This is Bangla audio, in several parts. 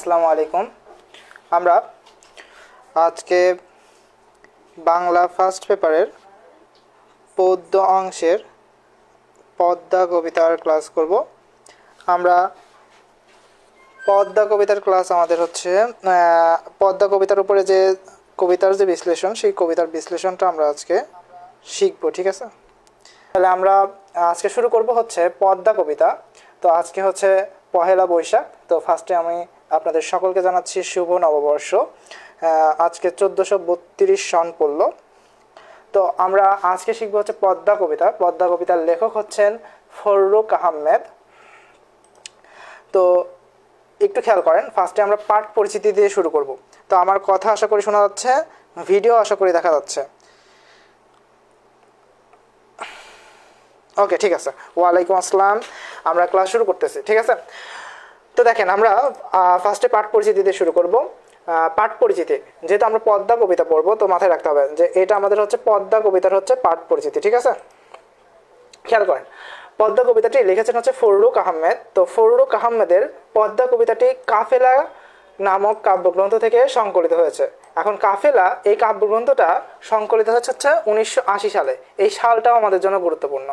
আসসালামু আলাইকুম। আমরা আজকে বাংলা ফার্স্ট পেপারের পদ্য অংশের পদ্মা কবিতার ক্লাস করব। আমরা পদ্মা কবিতার ক্লাস আমাদের হচ্ছে পদ্মা কবিতার উপরে যে কবিতার যে বিশ্লেষণ, সেই কবিতার বিশ্লেষণটা আমরা আজকে শিখব, ঠিক আছে? তাহলে আমরা আজকে শুরু করব হচ্ছে পদ্মা কবিতা। তো আজকে হচ্ছে পহেলা বৈশাখ। তো ফার্স্টে আমি আপনাদের সকলকে জানাচ্ছি শুভ নববর্ষ। আজকে 1432 সন পড়ল। তো আমরা আজকে শিখবো হচ্ছে পদ্মা কবিতা। পদ্মা কবিতার লেখক হচ্ছেন ফররুখ আহমেদ। তো একটু খেয়াল করেন, ফার্স্টে আমরা পাঠ পরিচিতি দিয়ে শুরু করব। তো আমার কথা আশা করি শোনা যাচ্ছে, ভিডিও আশা করি দেখা যাচ্ছে। ওকে, ঠিক আছে। ওয়ালাইকুম আসসালাম। আমরা ক্লাস শুরু করতেছি, ঠিক আছে? তো দেখেন, আমরা ফার্স্টে পাঠ পরিচিতি দিয়ে শুরু করব। পাঠ পরিচিতি, যেহেতু আমরা পদ্মা কবিতা পড়বো, তো মাথায় রাখতে হবে যে এটা আমাদের হচ্ছে পদ্মা কবিতার হচ্ছে পাঠ পরিচিতি, ঠিক আছে? খেয়াল করেন, পদ্মা কবিতাটি লিখেছেন হচ্ছে ফররুখ আহমেদ। তো ফররুখ আহমেদের পদ্মা কবিতাটি কাফেলা নামক কাব্যগ্রন্থ থেকে সংকলিত হয়েছে। এখন কাফেলা এই কাব্যগ্রন্থটা সংকলিত হচ্ছে 1980 সালে। এই সালটাও আমাদের জন্য গুরুত্বপূর্ণ।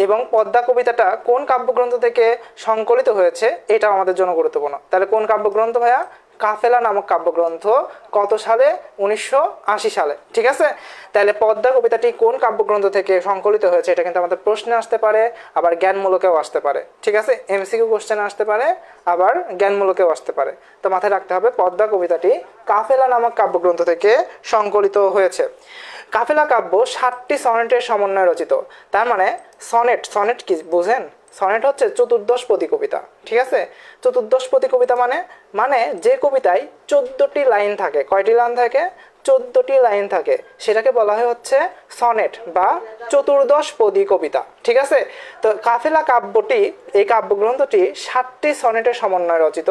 এবং পদ্মা কবিতাটা কোন কাব্যগ্রন্থ থেকে সংকলিত হয়েছে এটাও আমাদের জন্য গুরুত্বপূর্ণ। তাহলে কোন কাব্যগ্রন্থ ভাইয়া? কাফেলা নামক কাব্যগ্রন্থ। কত সালে? 1980 সালে, ঠিক আছে? তাহলে পদ্মা কবিতাটি কোন কাব্যগ্রন্থ থেকে সংকলিত হয়েছে এটা কিন্তু আমাদের প্রশ্নে আসতে পারে, আবার জ্ঞানমূলকেও আসতে পারে, ঠিক আছে? এমসিকিউ কোশ্চেন আসতে পারে, আবার জ্ঞানমূলকেও আসতে পারে। তো মাথায় রাখতে হবে পদ্মা কবিতাটি কাফেলা নামক কাব্যগ্রন্থ থেকে সংকলিত হয়েছে। কাফেলা কাব্য 60টি সনেটের সমন্বয়ে রচিত। তার মানে সনেট, সনেট কি বুঝেন? সনেট হচ্ছে চতুর্দশপদী কবিতা, ঠিক আছে? চতুর্দশপদী কবিতা মানে মানে যে কবিতায় 14টি লাইন থাকে। কয়টি লাইন থাকে? 14টি লাইন থাকে। সেটাকে বলা হয় হচ্ছে সনেট বা চতুর্দশপদী কবিতা, ঠিক আছে? তো কাফেলা কাব্যটি, এই কাব্যগ্রন্থটি 60টি সনেটের সমন্বয়ে রচিত।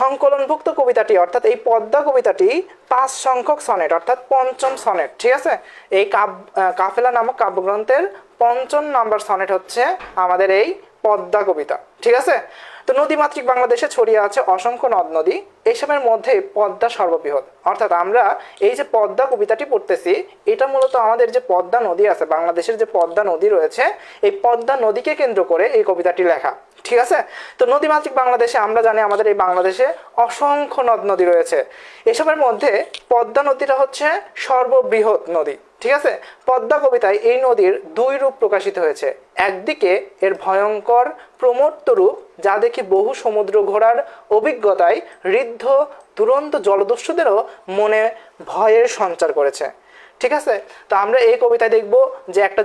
সংকলনভুক্ত কবিতাটি অর্থাৎ এই পদ্মা কবিতাটি 5 সংখ্যক সনেট অর্থাৎ পঞ্চম সনেট, ঠিক আছে? এই কাফেলা নামক কাব্যগ্রন্থের 5ম নাম্বার সনেট হচ্ছে আমাদের এই পদ্মা কবিতা, ঠিক আছে? তো নদীমাতৃক বাংলাদেশে ছড়িয়ে আছে অসংখ্য নদ নদী, এইসবের মধ্যে পদ্মা সর্ববৃহৎ। অর্থাৎ আমরা এই যে পদ্মা কবিতাটি পড়তেছি, এটা মূলত আমাদের যে পদ্মা নদী আছে, বাংলাদেশের যে পদ্মা নদী রয়েছে, এই পদ্মা নদীকে কেন্দ্র করে এই কবিতাটি লেখা, ঠিক আছে? তো নদীমাতৃক বাংলাদেশে আমরা জানি আমাদের এই বাংলাদেশে অসংখ্য নদ নদী রয়েছে। এসবের মধ্যে পদ্মা নদীটা হচ্ছে সর্ববৃহৎ নদী, ঠিক আছে? পদ্মা কবিতায় এই নদীর 2 রূপ প্রকাশিত হয়েছে। একদিকে এর ভয়ঙ্কর প্রমত্ত রূপ, যা দেখে বহু সমুদ্র ঘোরার অভিজ্ঞতায় ঋদ্ধ দুরন্ত জলদস্যুদেরও মনে ভয়ের সঞ্চার করেছে, ঠিক আছে? তো আমরা এই কবিতায় দেখব যে একটা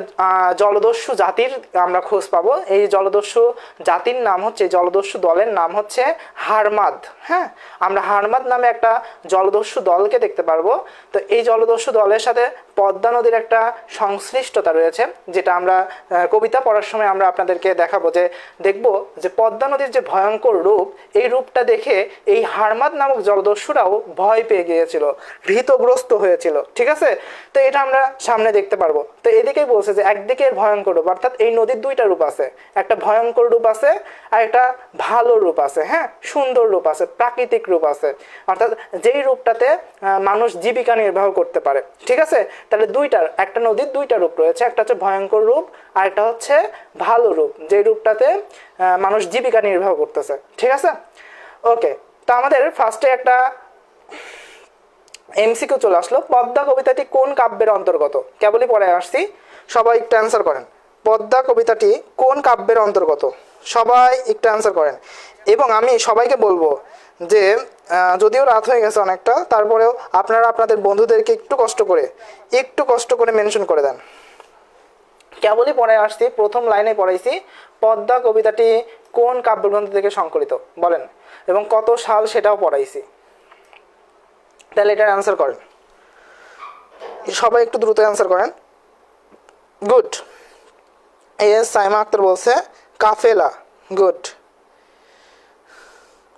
জলদস্যু জাতির আমরা খোঁজ পাবো। এই জলদস্যু জাতির নাম হচ্ছে, জলদস্যু দলের নাম হচ্ছে হারমাদ। হ্যাঁ, আমরা হারমাদ নামে একটা জলদস্যু দলকে দেখতে পারবো। তো এই জলদস্যু দলের সাথে পদ্মা নদীর একটা সংশ্লিষ্টতা রয়েছে, যেটা আমরা কবিতা পড়ার সময় আমরা আপনাদেরকে দেখাবো। যে দেখব যে পদ্মা নদীর যে ভয়ঙ্কর রূপ, এই রূপটা দেখে এই হারমাদ নামক জলদস্যুরাও ভয় পেয়ে গিয়েছিল, ভীতগ্রস্ত হয়েছিল, ঠিক আছে? তো এটা আমরা সামনে দেখতে পারবো। তো এদিকেই বলছে যে একদিকে এর ভয়ঙ্কর রূপ, অর্থাৎ এই নদীর 2টা রূপ আছে। একটা ভয়ঙ্কর রূপ আছে আর একটা ভালো রূপ আছে, হ্যাঁ, সুন্দর রূপ আছে, প্রাকৃতিক রূপ আছে। অর্থাৎ যেই রূপটাতে মানুষ জীবিকা নির্বাহ করতে পারে, ঠিক আছে? তাহলে একটা নদীর 2টা রূপ রয়েছে। একটা হচ্ছে ভয়ঙ্কর রূপ আর একটা হচ্ছে ভালো রূপ, যে রূপটাতে মানুষ জীবিকা নির্বাহ করতেছে, ঠিক আছে? ওকে, তো আমাদের ফার্স্টে একটা এমসিকিউ চলে আসলো। পদ্মা কবিতাটি কোন কাব্যের অন্তর্গত? কেবলই পড়ে আসছি, সবাই একটু অ্যান্সার করেন। পদ্মা কবিতাটি কোন কাব্যের অন্তর্গত? সবাই একটু অ্যান্সার করেন। এবং আমি সবাইকে বলবো যে যদিও রাত হয়ে গেছে অনেকটা, তারপরেও আপনারা আপনাদের বন্ধুদেরকে একটু কষ্ট করে মেনশন করে দেন। কেবলই পড়ে আসছি, প্রথম লাইনে পড়াইছি পদ্মা কবিতাটি কোন কাব্যগ্রন্থ থেকে সংকলিত, বলেন, এবং কত সাল সেটাও পড়াইছি। তাহলে এটার অ্যান্সার করেন, সবাই একটু দ্রুত অ্যান্সার করেন। গুড। এস সাইমা আক্তার বলছে কাফেলা। গুড,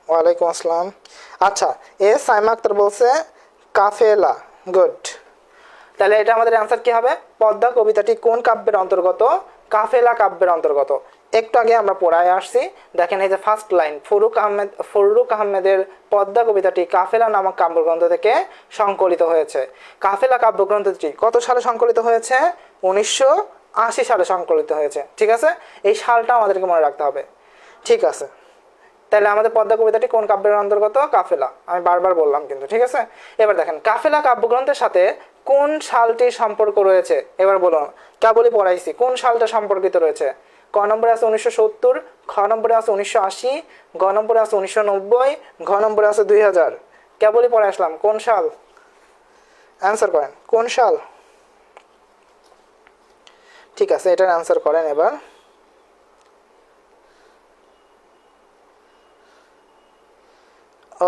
ওয়ালাইকুম আসসালাম। আচ্ছা, এস সাইমা আক্তার বলছে কাফেলা। গুড। তাহলে এটা আমাদের অ্যান্সার কি হবে? পদ্মা কবিতাটি কোন কাব্যের অন্তর্গত? কাফেলা কাব্যের অন্তর্গত। একটু আগে আমরা পড়ায় আসছি, দেখেন এই যে ফার্স্ট লাইন, ফররুখ আহমেদের পদ্মা কবিতাটি কাফেলা নামক কাব্যগ্রন্থ থেকে সংকলিত হয়েছে। কাফেলা কাব্যগ্রন্থটি কত সালে সংকলিত হয়েছে? 1980 সালে সংকলিত হয়েছে। ঠিক আছে, এই সালটা আমাদেরকে মনে রাখতে হবে। ঠিক আছে, তাহলে আমাদের পদ্মা কবিতাটি কোন কাব্যের অন্তর্গত? কাফেলা। আমি বারবার বললাম কিন্তু, ঠিক আছে। এবার দেখেন কাফেলা কাব্যগ্রন্থের সাথে কোন সালটির সম্পর্ক রয়েছে? এবার বলুন, কেবলই পড়াইছি, কোন সালটা সম্পর্কিত রয়েছে? ক নম্বরে আছে 1970, খ নম্বরে আছে 1980, গ নম্বরে আছে 1990, ঘ নম্বরে আছে 2000। কেবলই পড়ে আসলাম, কোন সাল? অ্যান্সার করেন, কোন সাল? ঠিক আছে, এটার অ্যান্সার করেন এবার।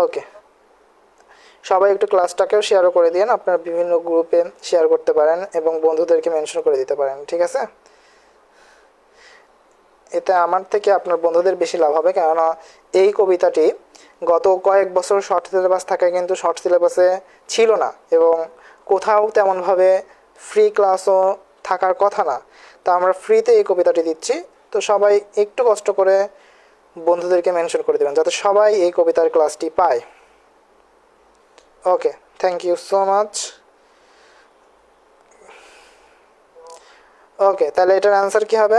ওকে, সবাই একটু ক্লাসটাকেও শেয়ারও করে দিন, আপনার বিভিন্ন গ্রুপে শেয়ার করতে পারেন এবং বন্ধুদেরকে মেনশন করে দিতে পারেন। ঠিক আছে, এতে আমার থেকে আপনার বন্ধুদের বেশি লাভ হবে, কেননা এই কবিতাটি গত কয়েক বছর শর্ট সিলেবাস থাকায় কিন্তু শর্ট সিলেবাসে ছিল না এবং কোথাও তেমনভাবে ফ্রি ক্লাসও থাকার কথা না। তা আমরা ফ্রিতে এই কবিতাটি দিচ্ছি, তো সবাই একটু কষ্ট করে বন্ধুদেরকে মেনশন করে দেবেন যাতে সবাই এই কবিতার ক্লাসটি পায়। ওকে, থ্যাংক ইউ সো মাচ। ওকে, তাহলে এটার অ্যান্সার কি হবে?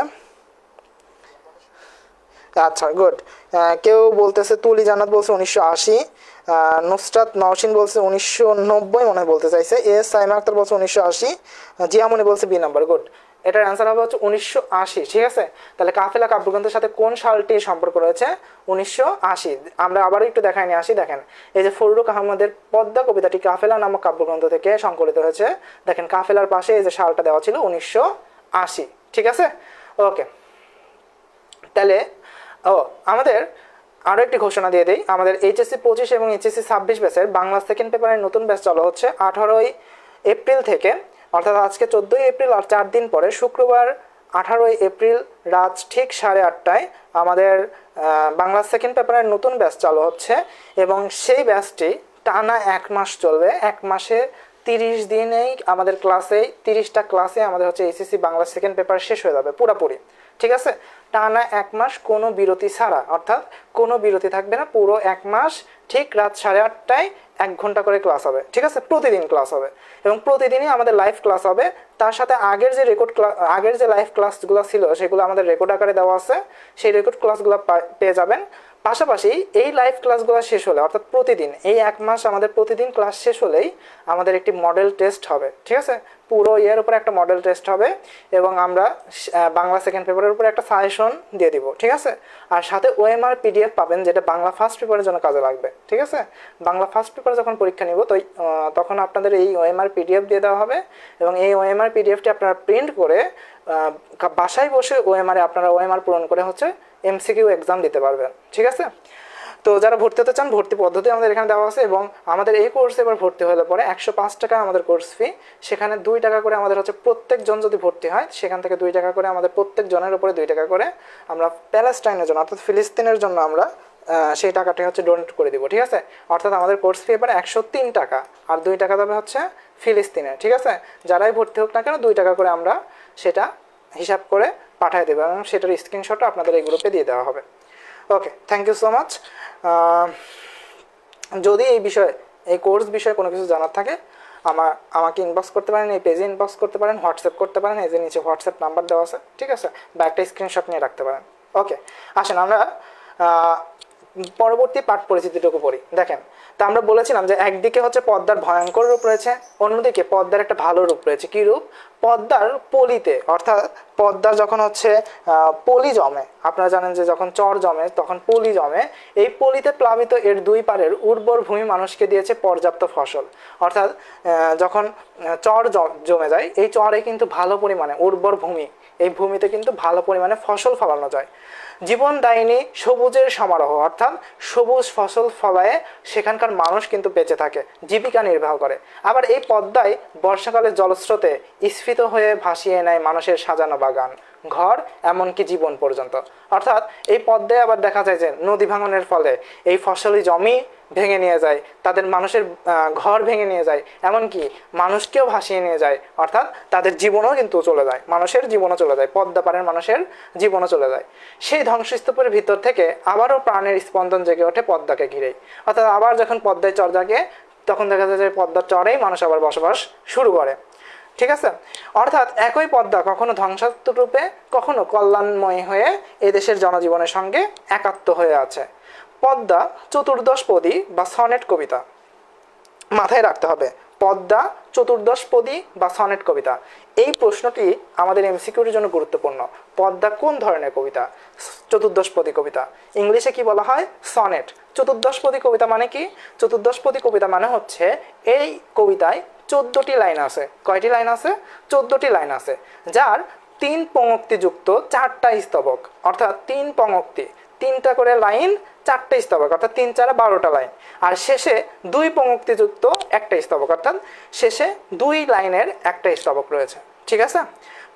আচ্ছা, গুড। কেউ বলতেছে, তুলি জান্নাত বলছে 1980, নুসরাত নওশিন বলছে 1990 মনে হয় বলতে চাইছে, সাইমা আক্তার বলছে 1980, জিয়ামনি বলছে বি নাম্বার। গুড, এটার অ্যান্সার হবে হচ্ছে 1980। ঠিক আছে, তাহলে কাফেলা কাব্যগ্রন্থের সাথে কোন সালটি সম্পর্ক রয়েছে? 1980। আমরা আবার একটু দেখাই নিয়ে আসি। দেখেন এই যে ফররুখ আহমদের পদ্মা কবিতাটি কাফেলা নামক কাব্যগ্রন্থ থেকে সংকলিত হয়েছে। দেখেন কাফেলার পাশে এই যে সালটা দেওয়া ছিল 1980। ঠিক আছে, ওকে। তাহলে আমাদের আরও একটি ঘোষণা দিয়ে দিই, আমাদের এইচএসসি 25 এবং এইচএসসি 26 ব্যাচের বাংলা সেকেন্ড পেপারের নতুন ব্যাচ চালু হচ্ছে 18 এপ্রিল থেকে, অর্থাৎ আজকে 14 এপ্রিল আর 4 দিন পরে শুক্রবার 18 এপ্রিল রাত ঠিক 8:30টায় আমাদের বাংলা সেকেন্ড পেপারের নতুন ব্যাচ চালু হচ্ছে এবং সেই ব্যাচটি টানা 1 মাস চলবে। 1 মাসে 30 দিনেই আমাদের ক্লাসে 30টা ক্লাসে আমাদের হচ্ছে এইচএসসি বাংলা সেকেন্ড পেপার শেষ হয়ে যাবে পুরোপুরি। ঠিক আছে, টানা 1 মাস কোনো বিরতি ছাড়া, অর্থাৎ কোনো বিরতি থাকবে না, পুরো 1 মাস ঠিক রাত 8:30টায় 1 ঘন্টা করে ক্লাস হবে। ঠিক আছে, প্রতিদিন ক্লাস হবে এবং প্রতিদিনই আমাদের লাইভ ক্লাস হবে। তার সাথে আগের যে লাইভ ক্লাসগুলো ছিল সেগুলো আমাদের রেকর্ড আকারে দেওয়া আছে, সেই রেকর্ড ক্লাসগুলো পেয়ে যাবেন। পাশাপাশি এই লাইভ ক্লাসগুলো শেষ হলে, অর্থাৎ প্রতিদিন এই 1 মাস আমাদের প্রতিদিন ক্লাস শেষ হলেই আমাদের একটি মডেল টেস্ট হবে। ঠিক আছে, পুরো ইয়ের উপরে একটা মডেল টেস্ট হবে এবং আমরা বাংলা সেকেন্ড পেপারের উপরে একটা সাজেশন দিয়ে দিব। ঠিক আছে, আর সাথে ওএমআর পিডিএফ পাবেন, যেটা বাংলা ফার্স্ট পেপারের জন্য কাজে লাগবে। ঠিক আছে, বাংলা ফার্স্ট পেপারে যখন পরীক্ষা নিব তো তখন আপনাদের এই ওএমআর পিডিএফ দিয়ে দেওয়া হবে এবং এই ওএমআর পিডিএফটি আপনারা প্রিন্ট করে বাসায় বসে ওএমআরে আপনারা ওএমআর পূরণ করে হচ্ছে এমসিকিউ এক্সাম দিতে পারবেন। ঠিক আছে, তো যারা ভর্তি হতে চান ভর্তি পদ্ধতি আমাদের এখানে দেওয়া আছে এবং আমাদের এই কোর্সে এবার ভর্তি হলে পরে 105 টাকা আমাদের কোর্স ফি, সেখানে 2 টাকা করে আমাদের হচ্ছে প্রত্যেকজন যদি ভর্তি হয় সেখান থেকে 2 টাকা করে আমাদের প্রত্যেক জনের উপরে 2 টাকা করে আমরা প্যালেস্টাইনের জন্য, অর্থাৎ ফিলিস্তিনের জন্য আমরা সেই টাকাটি হচ্ছে ডোনেট করে দিব। ঠিক আছে, অর্থাৎ আমাদের কোর্স ফি এবার 103 টাকা আর 2 টাকা দেবে হচ্ছে ফিলিস্তিনে। ঠিক আছে, যারাই ভর্তি হোক না কেন 2 টাকা করে আমরা সেটা হিসাব করে পাঠিয়ে দেবো এবং সেটার স্ক্রিনশটও আপনাদের এই গ্রুপে দিয়ে দেওয়া হবে। ওকে, থ্যাংক ইউ সো মাচ। যদি এই কোর্স বিষয়ে কোনো কিছু জানার থাকে আমাকে ইনবক্স করতে পারেন, এই পেজে ইনবক্স করতে পারেন, হোয়াটসঅ্যাপ করতে পারেন, এই যে নিচে হোয়াটসঅ্যাপ নাম্বার দেওয়া আছে। ঠিক আছে, বা একটা স্ক্রিনশট নিয়ে রাখতে পারেন। ওকে, আসেন আমরা পরবর্তী পাঠ পরিচিতিটুকু পড়ি। দেখেন, তা আমরা বলেছিলাম যে একদিকে হচ্ছে পদ্মার ভয়ঙ্কর রূপ রয়েছে, অন্যদিকে পদ্মার একটা ভালো রূপ রয়েছে। কি রূপ? পদ্মার পলিতে, অর্থাৎ পদ্মার যখন হচ্ছে পলি জমে, আপনারা জানেন যে যখন চর জমে তখন পলি জমে, এই পলিতে প্লাবিত এর 2 পারের উর্বর ভূমি মানুষকে দিয়েছে পর্যাপ্ত ফসল। অর্থাৎ যখন চর জমে যায় এই চরে কিন্তু ভালো পরিমাণে উর্বর ভূমি, এই ভূমিতে কিন্তু ভালো পরিমাণে ফসল ফলানো যায়। জীবনদায়িনী সবুজের সমারোহ, অর্থাৎ সবুজ ফসল ফলায় সেখানকার মানুষ কিন্তু বেঁচে থাকে, জীবিকা নির্বাহ করে। আবার এই পদ্মায় বর্ষাকালে জলস্রোতে স্ফীত হয়ে ভাসিয়ে নেয় মানুষের সাজানো বাগান, ঘর এমনকি জীবন পর্যন্ত। অর্থাৎ এই পদ্মায় আবার দেখা যায় যে নদী ভাঙনের ফলে এই ফসলি জমি ভেঙে নিয়ে যায়, তাদের মানুষের ঘর ভেঙে নিয়ে যায়, এমনকি মানুষকেও ভাসিয়ে নিয়ে যায়। অর্থাৎ তাদের জীবনও কিন্তু চলে যায়, মানুষের জীবনও চলে যায়, পদ্মা পাড়ের মানুষের জীবনও চলে যায়। সেই ধ্বংসস্তূপের ভিতর থেকে আবারও প্রাণের স্পন্দন জেগে ওঠে পদ্মাকে ঘিরেই। অর্থাৎ আবার যখন পদ্মায় চর জাগে তখন দেখা যায় যে পদ্মার চরেই মানুষ আবার বসবাস শুরু করে। ঠিক আছে, অর্থাৎ একই পদ্মা কখনো ধ্বংসাত্মক রূপে, কখনো কল্যাণময় হয়ে এদেশের জনজীবনের সঙ্গে একাত্ম হয়ে আছে। পদ্মা চতুর্দশপদী বা সনেট কবিতা, মাথায় রাখতে হবে, পদ্মা চতুর্দশপদী বা সনেট কবিতা। এই প্রশ্নটি আমাদের এমসিকিউর জন্য গুরুত্বপূর্ণ। পদ্মা কোন ধরনের কবিতা? চতুর্দশপদী কবিতা। ইংলিশে কি বলা হয়? সনেট। চতুর্দশপদী কবিতা মানে কি? চতুর্দশপদী কবিতা মানে হচ্ছে এই কবিতায় 14টি লাইন আছে। কয়টি লাইন আছে? 14টি লাইন আছে, যার 3 পঙ্ক্তিযুক্ত 4টা স্তবক। অর্থাৎ 3 পঙ্ক্তি, 3টা করে লাইন, 4টে স্তবক, অর্থাৎ 3 4 12টা লাইন। আর শেষে 2 পঙ্ক্তিযুক্ত একটা স্তবক, অর্থাৎ শেষে 2 লাইনের একটা স্তবক রয়েছে। ঠিক আছে,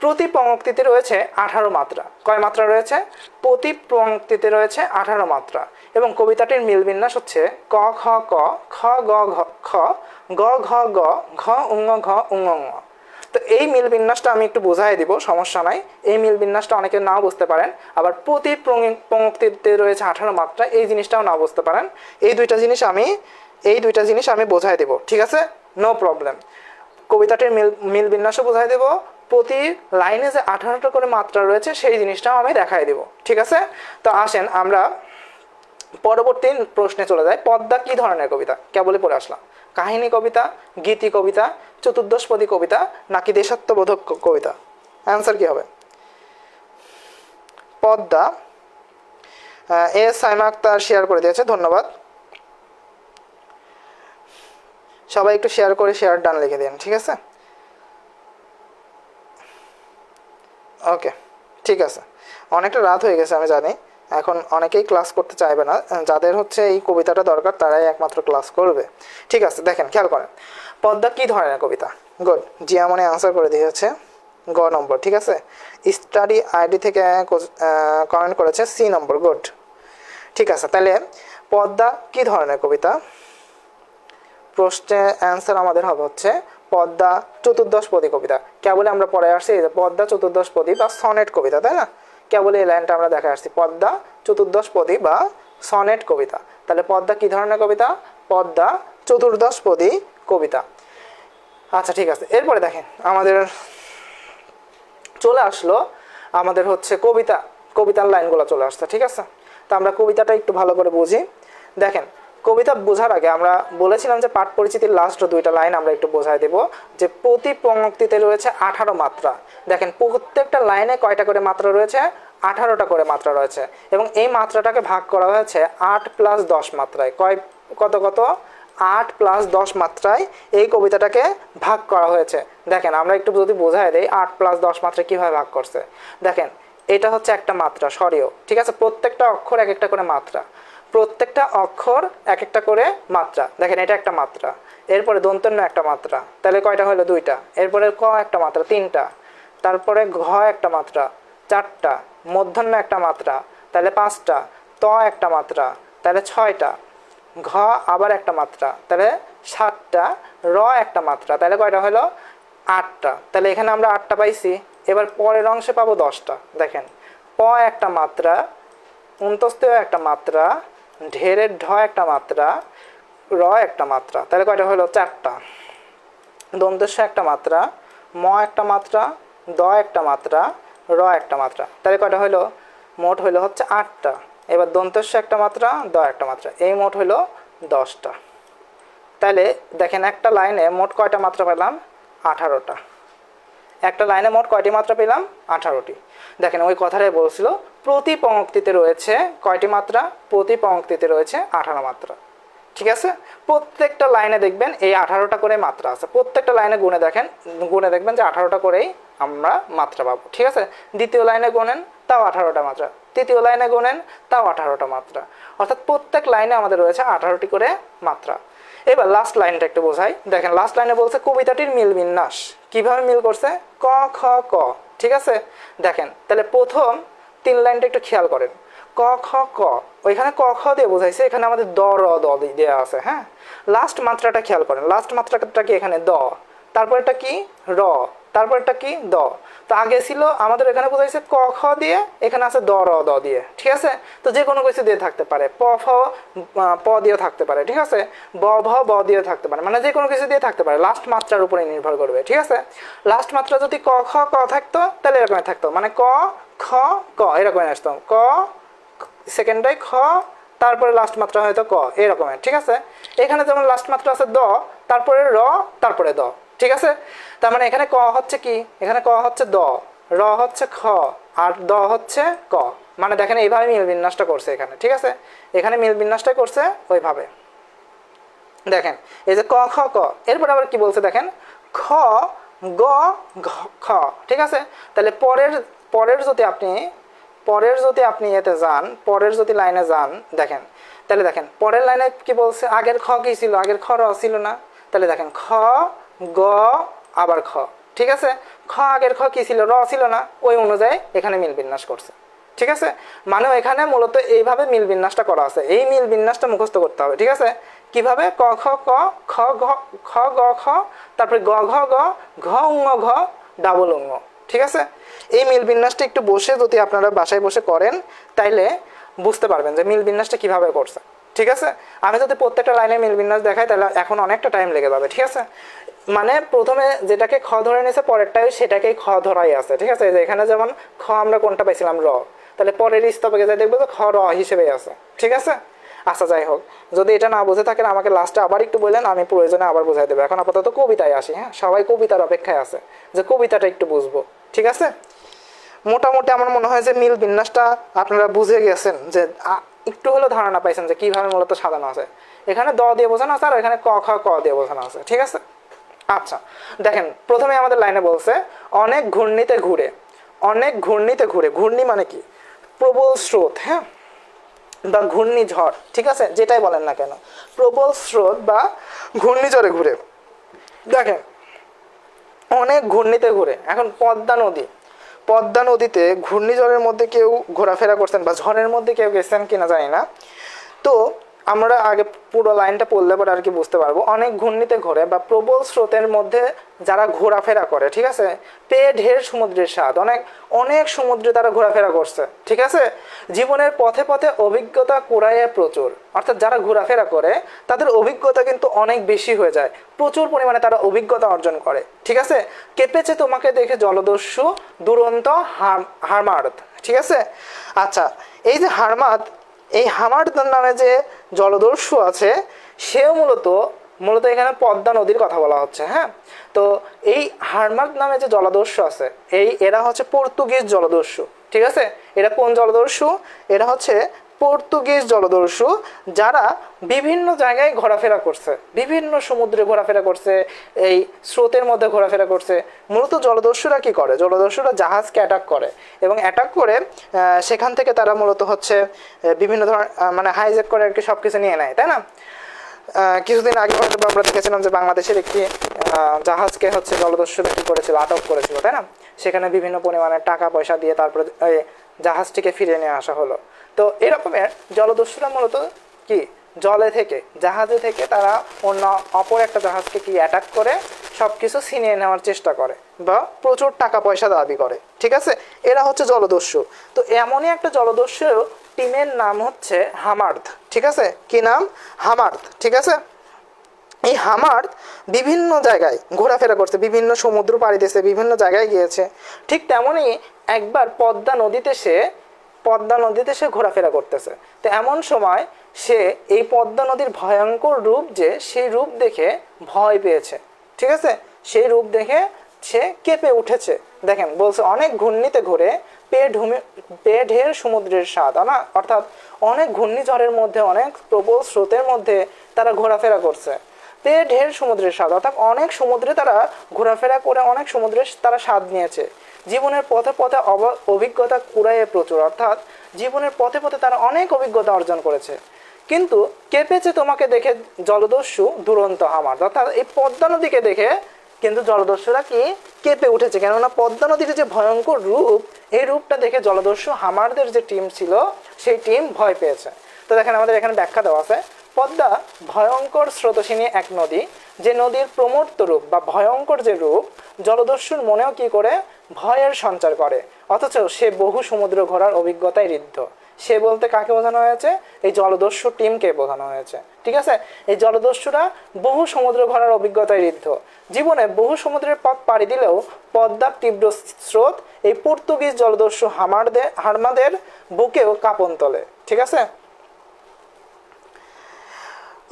প্রতি পঙ্ক্তিতে রয়েছে 18 মাত্রা। কয় মাত্রা রয়েছে? প্রতি পঙ্ক্তিতে রয়েছে 18 মাত্রা। এবং কবিতাটির মিল বিন্যাস হচ্ছে ক খ ক, খ গ ঘ খ, গ ঘ গ, ঘ উঙ ঘ উঙ ঙ। তো এই মিল বিন্যাসটা আমি একটু বোঝাই দিব, সমস্যা নাই। এই মিল বিন্যাসটা অনেকে নাও বুঝতে পারেন, আবার প্রতি পঙ্ক্তিতে রয়েছে 18 মাত্রা, এই জিনিসটাও নাও বুঝতে পারেন। এই দুইটা জিনিস আমি বোঝাই দেব। ঠিক আছে, নো প্রবলেম। কবিতাটির মিল বিন্যাসও বোঝাই দেব, প্রতি লাইনে যে 18টা করে মাত্রা রয়েছে সেই জিনিসটাও আমি দেখাই দেব। ঠিক আছে, তো আসেন আমরা পরবর্তী প্রশ্নে চলে যাই। পদ্মা কি ধরনের কবিতা? কেবলই পড়ে আসলাম। কাহিনী কবিতা, গীতি কবিতা, চতুর্দশপদী কবিতা, নাকি দেশাত্মবোধক কবিতা? অ্যান্সার কি হবে? পদ্মা সাইমা আক্তার শেয়ার করে দিয়েছে, ধন্যবাদ। সবাই একটু শেয়ার করে শেয়ার ডান লিখে দিন। ঠিক আছে, ওকে, ঠিক আছে। অনেকটা রাত হয়ে গেছে আমি জানি, এখন অনেকেই ক্লাস করতে চাইবে না। যাদের হচ্ছে এই কবিতাটা দরকার তারাই একমাত্র ক্লাস করবে। ঠিক আছে, দেখেন, খেয়াল করেন, পদ্মা কি ধরনের কবিতা? গুড, জিয়ামনে আনসার করে দিয়েছে গ নম্বর। ঠিক আছে, স্টাডি আইডি থেকে কমেন্ট করেছে সি নম্বর। গুড, ঠিক আছে। তাহলে পদ্মা কি ধরনের কবিতা? প্রশ্নের অ্যান্সার আমাদের হবে হচ্ছে পদ্মা চতুর্দশপদী কবিতা। কেবল আমরা পড়ে আসছি যে পদ্মা চতুর্দশপদী বা সনেট কবিতা, তাই না? কেবল এই লাইনটা আমরা দেখে আসছি, পদ্মা চতুর্দশপদী বা সনেট কবিতা। তাহলে পদ্মা কি ধরনের কবিতা? পদ্মা চতুর্দশপদী কবিতা। আচ্ছা, ঠিক আছে। এরপরে দেখেন আমাদের চলে আসলো, আমাদের হচ্ছে কবিতার লাইনগুলো চলে আসছে। ঠিক আছে, তো আমরা কবিতাটা একটু ভালো করে বুঝি। দেখেন, কবিতা বোঝার আগে আমরা বলেছিলাম যে পাঠ পরিচিতির লাস্ট 2টা লাইন আমরা একটু বোঝাই দেব, যে প্রতি পঙ্ক্তিতে রয়েছে 18 মাত্রা। দেখেন, প্রত্যেকটা লাইনে কয়টা করে মাত্রা রয়েছে? 18টা করে মাত্রা রয়েছে। এবং এই মাত্রাটাকে ভাগ করা হয়েছে 8 + 10 মাত্রায়। কত 8 + 10 মাত্রায় এই কবিতাটাকে ভাগ করা হয়েছে। দেখেন, আমরা একটু যদি বোঝাই দেই 8 + 10 মাত্রায় কীভাবে ভাগ করছে। দেখেন, এটা হচ্ছে একটা মাত্রা, সরিও। ঠিক আছে, প্রত্যেকটা অক্ষর এক একটা করে মাত্রা, প্রত্যেকটা অক্ষর এক একটা করে মাত্রা। দেখেন, এটা একটা মাত্রা, এরপরে দন্তন্য একটা মাত্রা, তাহলে কয়টা হলো? 2টা। এরপরে ক একটা মাত্রা, 3টা। তারপরে ঘ একটা মাত্রা, 4টা। মূর্ধন্য একটা মাত্রা, তাহলে 5টা। ত একটা মাত্রা, তাহলে 6টা। ঘ আবার একটা মাত্রা, তাহলে 7টা। র একটা মাত্রা, তাহলে কয়টা হলো? 8টা। তাহলে এখানে আমরা 8টা পাইছি। এবার পরের অংশে পাবো 10টা। দেখেন, প একটা মাত্রা, অন্তস্থেয় একটা মাত্রা, ঢেরের ঢ একটা মাত্রা, র একটা মাত্রা, তাহলে কয়টা হলো? 4টা। দন্তেশ্ব একটা মাত্রা, ম একটা মাত্রা, দ একটা মাত্রা, র একটা মাত্রা, তাহলে কয়টা হলো? মোট হইলো হচ্ছে 8টা। এবার দন্তেশ্ব একটা মাত্রা, দ একটা মাত্রা, এই মোট হইলো 10টা। তাহলে দেখেন, একটা লাইনে মোট কয়টা মাত্রা পেলাম? 18টা। একটা লাইনে মোট কয়টি মাত্রা পেলাম? 18টি। দেখেন, ওই কথাটাই বলছিল, প্রতি পঙ্ক্তিতে রয়েছে কয়টি মাত্রা? প্রতি পঙ্ক্তিতে রয়েছে 18 মাত্রা। ঠিক আছে, প্রত্যেকটা লাইনে দেখবেন এই 18টা করে মাত্রা আছে। প্রত্যেকটা লাইনে গুণে দেখবেন যে 18টা করেই আমরা মাত্রা পাবো। ঠিক আছে, দ্বিতীয় লাইনে গুনেন, তাও 18টা মাত্রা। তৃতীয় লাইনে গুনেন, তাও 18টা মাত্রা। অর্থাৎ প্রত্যেক লাইনে আমাদের রয়েছে 18টি করে মাত্রা। এবার লাস্ট লাইনটা একটু বোঝাই। দেখেন, লাস্ট লাইনে বলছে কবিতাটির মিল বিন্যাস। কিভাবে মিল করছে? ক খ ক। ঠিক আছে? দেখেন তাহলে প্রথম 3 লাইনটা একটু খেয়াল করেন। ক খ ক, ওইখানে ক খ দিয়ে বোঝাইছে, এখানে আমাদের দ র দ দেওয়া আছে। হ্যাঁ, লাস্ট মাত্রাটা খেয়াল করেন, লাস্ট মাত্রাটা কি এখানে দ, তারপরটা কি র, তারপরটা কি দ। তো আগে ছিল আমাদের এখানে বোঝাইছে ক খ দিয়ে, এখানে আছে দ র দ দিয়ে। ঠিক আছে? তো যে কোনো কিছু দিয়ে থাকতে পারে, প ফ প দিয়েও থাকতে পারে। ঠিক আছে? ব ভ ব দিয়েও থাকতে পারে, মানে যে কোনো কিছু দিয়ে থাকতে পারে, লাস্ট মাত্রার উপরে নির্ভর করবে। ঠিক আছে? লাস্ট মাত্রা যদি ক খ ক থাকতো তাহলে এরকম থাকতো, মানে ক খ ক এরকম আসতো, ক সেকেন্ডটাই খ, তারপরে লাস্ট মাত্রা হয়তো ক, এরকমের। ঠিক আছে? এখানে যেমন লাস্ট মাত্রা আছে দ, তারপরে র, তারপরে দ। ঠিক আছে? তার মানে এখানে ক হচ্ছে কি, এখানে ক হচ্ছে দ, র হচ্ছে খ, আর দ হচ্ছে ক। মানে দেখেন এইভাবে মিল বিন্যাসটা করছে এখানে। ঠিক আছে? এখানে মিল বিন্যাসটা করছে ওইভাবে। দেখেন এই যে ক খ ক, এরপর আবার কি বলছে দেখেন, খ গ খ। ঠিক আছে? তাহলে পরের যদি আপনি এতে যান, পরের যদি লাইনে যান, দেখেন তাহলে দেখেন পরের লাইনে কি বলছে, আগের খ কি ছিল, আগের খ র ছিল না। তাহলে দেখেন খ গ আবার খ। ঠিক আছে? খ আগের খ কি ছিল, র ছিল না, ওই অনুযায়ী এখানে মিল বিন্যাস করছে। ঠিক আছে? মানে এখানে মূলত এইভাবে মিল বিন্যাসটা করা আছে, এই মিল বিন্যাসটা মুখস্থ করতে হবে। ঠিক আছে? কিভাবে, ক খ ক, খ গ খ গ খ, তারপরে গ ঘ গ, ঘ উঙ ঘ, ডাবল উঙ। ঠিক আছে? এই মিল বিন্যাসটা একটু বসে যদি আপনারা বাসায় বসে করেন তাইলে বুঝতে পারবেন যে মিল বিন্যাসটা কিভাবে করছে। ঠিক আছে? আমি যদি প্রত্যেকটা লাইনে মিল বিন্যাস দেখাই তাহলে এখন অনেকটা টাইম লেগে যাবে। ঠিক আছে? মানে প্রথমে যেটাকে খ ধরে নিয়েছে পরেরটাই সেটাকেই খ ধরাই আছে। ঠিক আছে? এখানে যেমন খ আমরা কোনটা পাইছিলাম, র, তাহলে পরের স্তবকে যাই দেখবো যে খ র হিসেবেই আছে। ঠিক আছে? আচ্ছা যাই হোক, যদি এটা না বুঝে থাকেন আমাকে লাস্টে আবার একটু বললেন, আমি প্রয়োজনে আবার বুঝাই দেবো। এখন আপাতত কবিতায় আসি। হ্যাঁ, সবাই কবিতার অপেক্ষায় আছে যে কবিতাটা একটু বুঝবো। ঠিক আছে? মোটামুটি আমার মনে হয় যে মিল বিন্যাসটা আপনারা বুঝে গেছেন, যে একটু হলেও ধারণা পাইছেন যে কিভাবে মূলত সাজানো আছে। এখানে দ দিয়ে বোঝানো আছে আর এখানে ক খ ক দিয়ে বোঝানো আছে। ঠিক আছে? আচ্ছা দেখেন প্রথমে আমাদের লাইনে বলছে অনেক ঘূর্ণিতে ঘুরে, অনেক ঘূর্ণিতে ঘুরে। ঘূর্ণি মানে কি, প্রবল স্রোত, হ্যাঁ, বা ঘূর্ণিঝড়। ঠিক আছে? যেটাই বলেন না কেন, প্রবল স্রোত বা ঘূর্ণিঝড়ে ঘুরে। দেখেন অনেক ঘূর্ণিতে ঘুরে। এখন পদ্মা নদীতে ঘূর্ণিঝড়ের মধ্যে কেউ ঘোরাফেরা করছেন বা ঝড়ের মধ্যে কেউ গেছেন কিনা জানি না। তো আমরা আগে পুরো লাইনটা পড়লে পরে আর কি বুঝতে পারবো। অনেক ঘূর্ণিতে ঘোরে বা প্রবল স্রোতের মধ্যে যারা ঘোরাফেরা করে। ঠিক আছে? পেয়ে ঢের সমুদ্রের স্বাদ, অনেক অনেক সমুদ্রে তারা ঘোরাফেরা করছে। ঠিক আছে? জীবনের পথে পথে অভিজ্ঞতা কুড়াইয়ে প্রচুর, অর্থাৎ যারা ঘোরাফেরা করে তাদের অভিজ্ঞতা কিন্তু অনেক বেশি হয়ে যায়, প্রচুর পরিমাণে তারা অভিজ্ঞতা অর্জন করে। ঠিক আছে? কেঁপেছে তোমাকে দেখে জলদস্যু দুরন্ত হারমার্থ। ঠিক আছে? আচ্ছা, এই যে হারমার্থ, এই হামার্থ নামে যে জলদস্যু আছে সেও মূলত এখানে পদ্মা নদীর কথা বলা হচ্ছে। হ্যাঁ, তো এই হারমার্থ নামে যে জলদস্যু আছে এরা হচ্ছে পর্তুগিজ জলদস্যু। ঠিক আছে? এরা কোন জলদস্যু? এরা হচ্ছে পর্তুগিজ জলদস্যু, যারা বিভিন্ন জায়গায় ঘোরাফেরা করছে, বিভিন্ন সমুদ্রে ঘোরাফেরা করছে, এই স্রোতের মধ্যে ঘোরাফেরা করছে। মূলত জলদস্যুরা কি করে, জলদস্যুরা জাহাজকে অ্যাটাক করে এবং অ্যাটাক করে সেখান থেকে তারা মূলত হচ্ছে বিভিন্ন ধরনের মানে হাইজ্যাক করে আর কি সব কিছু নিয়ে নেয়, তাই না? কিছুদিন আগে হয়তো আমরা দেখেছিলাম যে বাংলাদেশের একটি জাহাজকে হচ্ছে জলদস্যুরা কি করেছিল, আটক করেছিল, তাই না? সেখানে বিভিন্ন পরিমাণে টাকা পয়সা দিয়ে তারপরে জাহাজটিকে ফিরিয়ে নিয়ে আসা হলো। তো এরকমের জলদস্যুরা মূলত কি জলে থেকে, জাহাজে থেকে তারা অন্য অপর একটা জাহাজকে কি অ্যাটাক করে সব কিছু ছিনিয়ে নেওয়ার চেষ্টা করে বা প্রচুর টাকা পয়সা দাবি করে। ঠিক আছে? এরা হচ্ছে জলদস্যু। তো এমনই একটা জলদস্যু টিমের নাম হচ্ছে হামার্থ। ঠিক আছে? কি নাম? হামার্থ। ঠিক আছে? এই হামার্থ বিভিন্ন জায়গায় ঘোরাফেরা করছে, বিভিন্ন সমুদ্র পাড়ি দিয়েছে, বিভিন্ন জায়গায় গিয়েছে। ঠিক তেমনই একবার পদ্মা নদীতে সে ঘোরাফেরা করতেছে। তো এমন সময় সে এই পদ্মা নদীর ভয়ঙ্কর রূপ, যে সেই রূপ দেখে ভয় পেয়েছে। ঠিক আছে? সেই রূপ দেখে সে কেঁপে উঠেছে। দেখেন বলছে অনেক ঘূর্ণিতে ঘুরে পেয়ে ঢের সমুদ্রের স্বাদ, না, অর্থাৎ অনেক ঘূর্ণিঝড়ের মধ্যে, অনেক প্রবল স্রোতের মধ্যে তারা ঘোরাফেরা করছে। পেয়ে ঢের সমুদ্রের স্বাদ, অর্থাৎ অনেক সমুদ্রে তারা ঘোরাফেরা করে অনেক সমুদ্রের তারা স্বাদ নিয়েছে। জীবনের পথে পথে অভিজ্ঞতা কুড়াইয়ে প্রচুর, অর্থাৎ জীবনের পথে পথে তারা অনেক অভিজ্ঞতা অর্জন করেছে। কিন্তু কেঁপেছে তোমাকে দেখে জলদস্যু দুরন্ত হামার্থ, অর্থাৎ এই পদ্মা নদীকে দেখে কিন্তু জলদস্যুরা কি কেঁপে উঠেছে, কেননা পদ্মা নদীর যে ভয়ঙ্কর রূপ, এই রূপটা দেখে জলদস্যু হামারদের যে টিম ছিল সেই টিম ভয় পেয়েছে। তো দেখেন আমাদের এখানে ব্যাখ্যা দেওয়া আছে, পদ্মা ভয়ঙ্কর স্রোতস্বিনী এক নদী, যে নদীর প্রমূর্ত রূপ বা ভয়ঙ্কর যে রূপ জলদস্যুর মনেও কি করে ভয়ের সঞ্চার করে, অথচ সে বহু সমুদ্র ঘোরার অভিজ্ঞতায় ঋদ্ধ। সে বলতে কাকে বোঝানো হয়েছে? এই জলদস্যু টিমকে বোঝানো হয়েছে। ঠিক আছে, এই জলদস্যুরা বহু সমুদ্র ঘোরার অভিজ্ঞতায় ঋদ্ধ, জীবনে বহু সমুদ্রের পথ পাড়ি দিলেও পদ্মার তীব্র স্রোত এই পর্তুগিজ জলদস্যু হারমাদের বুকেও কাঁপন তোলে। ঠিক আছে,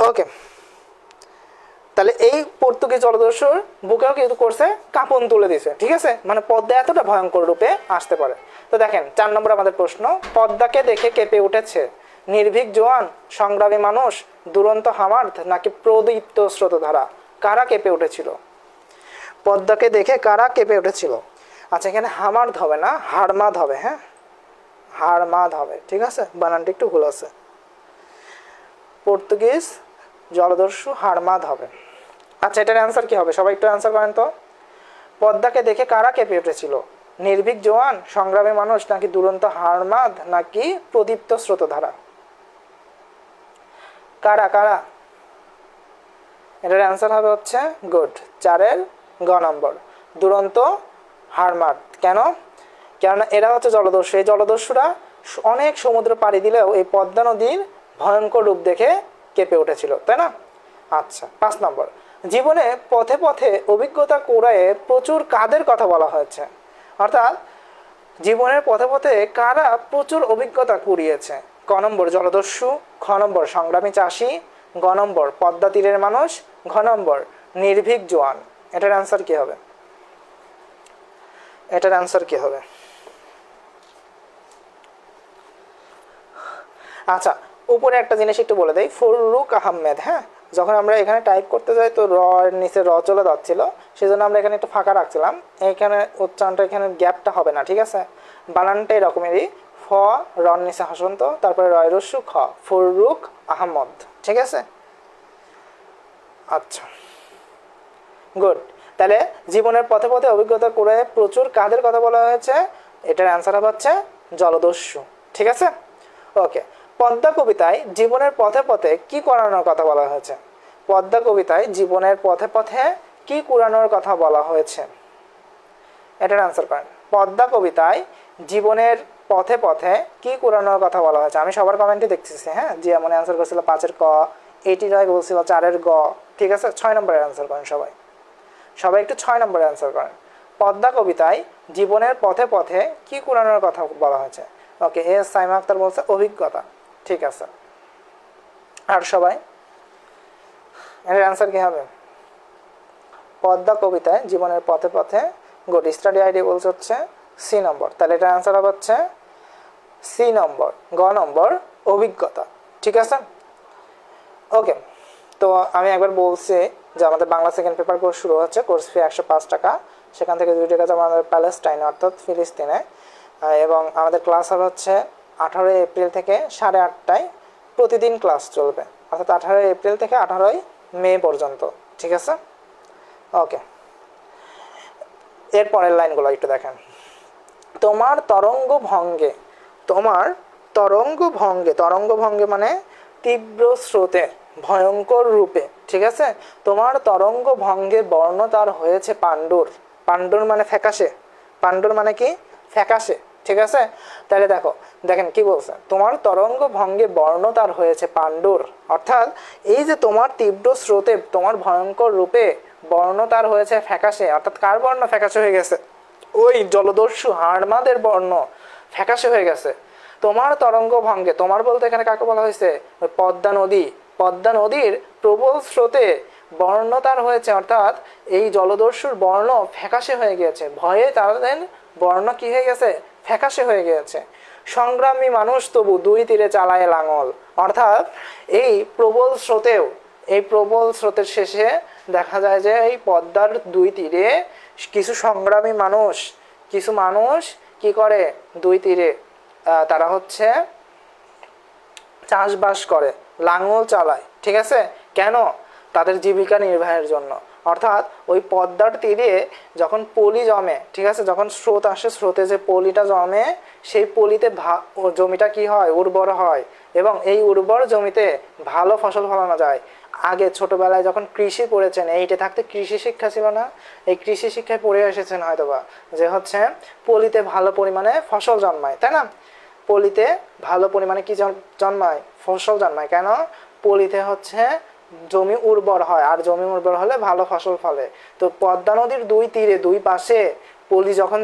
ওকে। তাহলে এই পর্তুগিজ জলদস্যুর বুকেও কিন্তু করছে কাঁপন তুলে দিছে। ঠিক আছে, মানে পদ্মা এতটা ভয়ঙ্কর রূপে আসতে পারে। তো দেখেন 4 নম্বর আমাদের প্রশ্ন, পদ্মাকে দেখে কেঁপে উঠেছে নির্ভীক জোয়ান, সংগ্রামী মানুষ, দুরন্ত হামাদ নাকি প্রদীপ্ত স্রোতধারা? কারা কেঁপে উঠেছিল? পদ্মাকে দেখে কারা কেঁপে উঠেছিল? আচ্ছা, এখানে হামাদ হবে না, হারমাদ হবে। হ্যাঁ, হারমাদ হবে। ঠিক আছে, বানানটি একটু ভুল আছে, পর্তুগিজ জলদস্যু হারমাদ হবে। আচ্ছা, এটার অ্যান্সার কি হবে? সবাই একটু অ্যান্সার করেন তো। পদ্মাকে দেখে কারা কেঁপে উঠেছিল? নির্ভীক জওয়ান, সংগ্রামী মানুষ নাকি দুরন্ত হারমাদ নাকি প্রদীপ্ত স্রোতধারা? কারা কারা? এটার অ্যান্সার হবে হচ্ছে গুড 4-এর গ নম্বর, দুরন্ত হারমাদ। কেন? কেননা এরা হচ্ছে জলদস্যু। এই জলদস্যুরা অনেক সমুদ্র পাড়ি দিলেও এই পদ্মা নদীর ভয়ঙ্কর রূপ দেখে কেঁপে উঠেছিল, তাই না? আচ্ছা, 5 নম্বর, জীবনে পথে পথে অভিজ্ঞতা কুড়ায়ে প্রচুর কাদের কথা বলা হয়েছে? অর্থাৎ জীবনের পথে পথে কারা প্রচুর অভিজ্ঞতা কুড়িয়েছে? ক নম্বর জলদস্যু, খ নম্বর সংগ্রামী চাষি, গ নম্বর পদ্মা তীরের মানুষ, ঘ নম্বর নির্ভীক জোয়ান। এটার অ্যান্সার কি হবে? এটার অ্যান্সার কি হবে? আচ্ছা, উপরে একটা জিনিস একটু বলে দেই, ফররুক আহমেদ। হ্যাঁ, যখন আমরা এখানে টাইপ করতে যাই তো র এর নিচে র চলে যাচ্ছিল, সেজন্য আমরা এখানে একটু ফাঁকা রাখছিলাম। এখানে উচ্চারণটা, এখানে গ্যাপটা হবে না। ঠিক আছে, বানানটা এরকমেরই, ফ রর নিচে হাসন্ত, তারপরে রয় রস্যু খ, ফররুক আহমদ। ঠিক আছে, আচ্ছা গুড। তাহলে জীবনের পথে পথে অভিজ্ঞতা করে প্রচুর কাদের কথা বলা হয়েছে? এটার অ্যান্সার হচ্ছে জলদস্যু। ঠিক আছে, ওকে। পদ্মা কবিতায় জীবনের পথে পথে কি কুড়ানোর কথা বলা হয়েছে? পদ্মা কবিতায় জীবনের পথে পথে কি কুড়ানোর কথা বলা হয়েছে? এটার অ্যান্সার করেন। পদ্মা কবিতায় জীবনের পথে পথে কি কুড়ানোর কথা বলা হয়েছে? আমি সবার কমেন্টে দেখতেছি। হ্যাঁ, যে এমন অ্যান্সার করেছিল 5-এর ক, 80 রায় বলছিল 4-এর গ। ঠিক আছে, 6 নম্বরের অ্যান্সার করেন সবাই। সবাই একটু 6 নম্বরের অ্যান্সার করেন। পদ্মা কবিতায় জীবনের পথে পথে কি কুড়ানোর কথা বলা হয়েছে? ওকে, এস সাইমা আক্তার বলছে অভিজ্ঞতা। ঠিক আছে, আর সবাই এর অ্যান্সার কি হবে? পদ্মা কবিতায় জীবনের পথে পথে, গুড। স্টাডি আইডি বলছে হচ্ছে সি নম্বর। তাহলে এটা অ্যান্সার হবে হচ্ছে সি নম্বর, গ নম্বর অভিজ্ঞতা। ঠিক আছে, ওকে। তো আমি একবার বলছি যে আমাদের বাংলা সেকেন্ড পেপার কোর্স শুরু হচ্ছে, কোর্স ফি 105 টাকা। সেখান থেকে 2 টাকা জমা আমাদের প্যালেস্টাইন অর্থাৎ ফিলিস্তিনে, এবং আমাদের ক্লাস হবে হচ্ছে 18 এপ্রিল থেকে 8:30টায় প্রতিদিন ক্লাস চলবে, অর্থাৎ 18 এপ্রিল থেকে 18 মে পর্যন্ত। ঠিক আছে, ওকে। এরপরের লাইনগুলো একটু দেখেন। তোমার তরঙ্গ ভঙ্গে, তোমার তরঙ্গ ভঙ্গে, তরঙ্গ ভঙ্গে মানে তীব্র স্রোতে, ভয়ঙ্কর রূপে। ঠিক আছে, তোমার তরঙ্গ ভঙ্গে বর্ণ তার হয়েছে পাণ্ডুর। পাণ্ডুর মানে ফ্যাকাশে, পাণ্ডুর মানে কি? ফ্যাকাশে। ঠিক আছে, তাহলে দেখেন কি বলছে, তোমার তরঙ্গ ভঙ্গে বর্ণ তার হয়েছে পাণ্ডুর। অর্থাৎ এই যে তোমার তীব্র স্রোতে, তোমার ভয়ঙ্কর রূপে বর্ণ তার হয়েছে ফ্যাকাশে, অর্থাৎ কার বর্ণ ফ্যাকাশে হয়ে গেছে? ওই জলদস্যু হারমাদের বর্ণ ফ্যাকাশে হয়ে গেছে। তোমার তরঙ্গ ভঙ্গে, তোমার বলতে এখানে কাকে বলা হয়েছে? ওই পদ্মা নদী। পদ্মা নদীর প্রবল স্রোতে বর্ণ তার হয়েছে, অর্থাৎ এই জলদস্যুর বর্ণ ফ্যাকাশে হয়ে গিয়েছে, ভয়ে তাদের বর্ণ কি হয়ে গেছে? ফ্যাকাশে হয়ে গিয়েছে। সংগ্রামী মানুষ তবু 2 তীরে চালায় লাঙল। অর্থাৎ এই প্রবল স্রোতেও, এই প্রবল স্রোতের শেষে দেখা যায় যে এই পদ্মার 2 তীরে কিছু সংগ্রামী মানুষ, কিছু মানুষ কি করে? 2 তীরে তারা হচ্ছে চাষবাস করে, লাঙল চালায়। ঠিক আছে, কেন? তাদের জীবিকা নির্বাহের জন্য। অর্থাৎ ওই পদ্মার তীরে যখন পলি জমে, ঠিক আছে, যখন স্রোত আসে, স্রোতে যে পলিটা জমে সেই পলিতে জমিটা কি হয়, উর্বর হয়, এবং এই উর্বর জমিতে ভালো ফসল ফলানো যায়। আগে ছোটবেলায় যখন কৃষি পড়েছেন, এইটে থাকতে কৃষি শিক্ষা ছিল না, এই কৃষি শিক্ষায় পড়ে এসেছেন হয়তোবা, যে হচ্ছে পলিতে ভালো পরিমাণে ফসল জন্মায়, তাই না? পলিতে ভালো পরিমাণে কি জন্মায়, ফসল জন্মায়। কেন? পলিতে হচ্ছে জমি উর্বর হয়, আর জমি উর্বর হলে ভালো ফসল ফলে। তো পদ্মা নদীর দুই তীরে দুই পাশে পলি যখন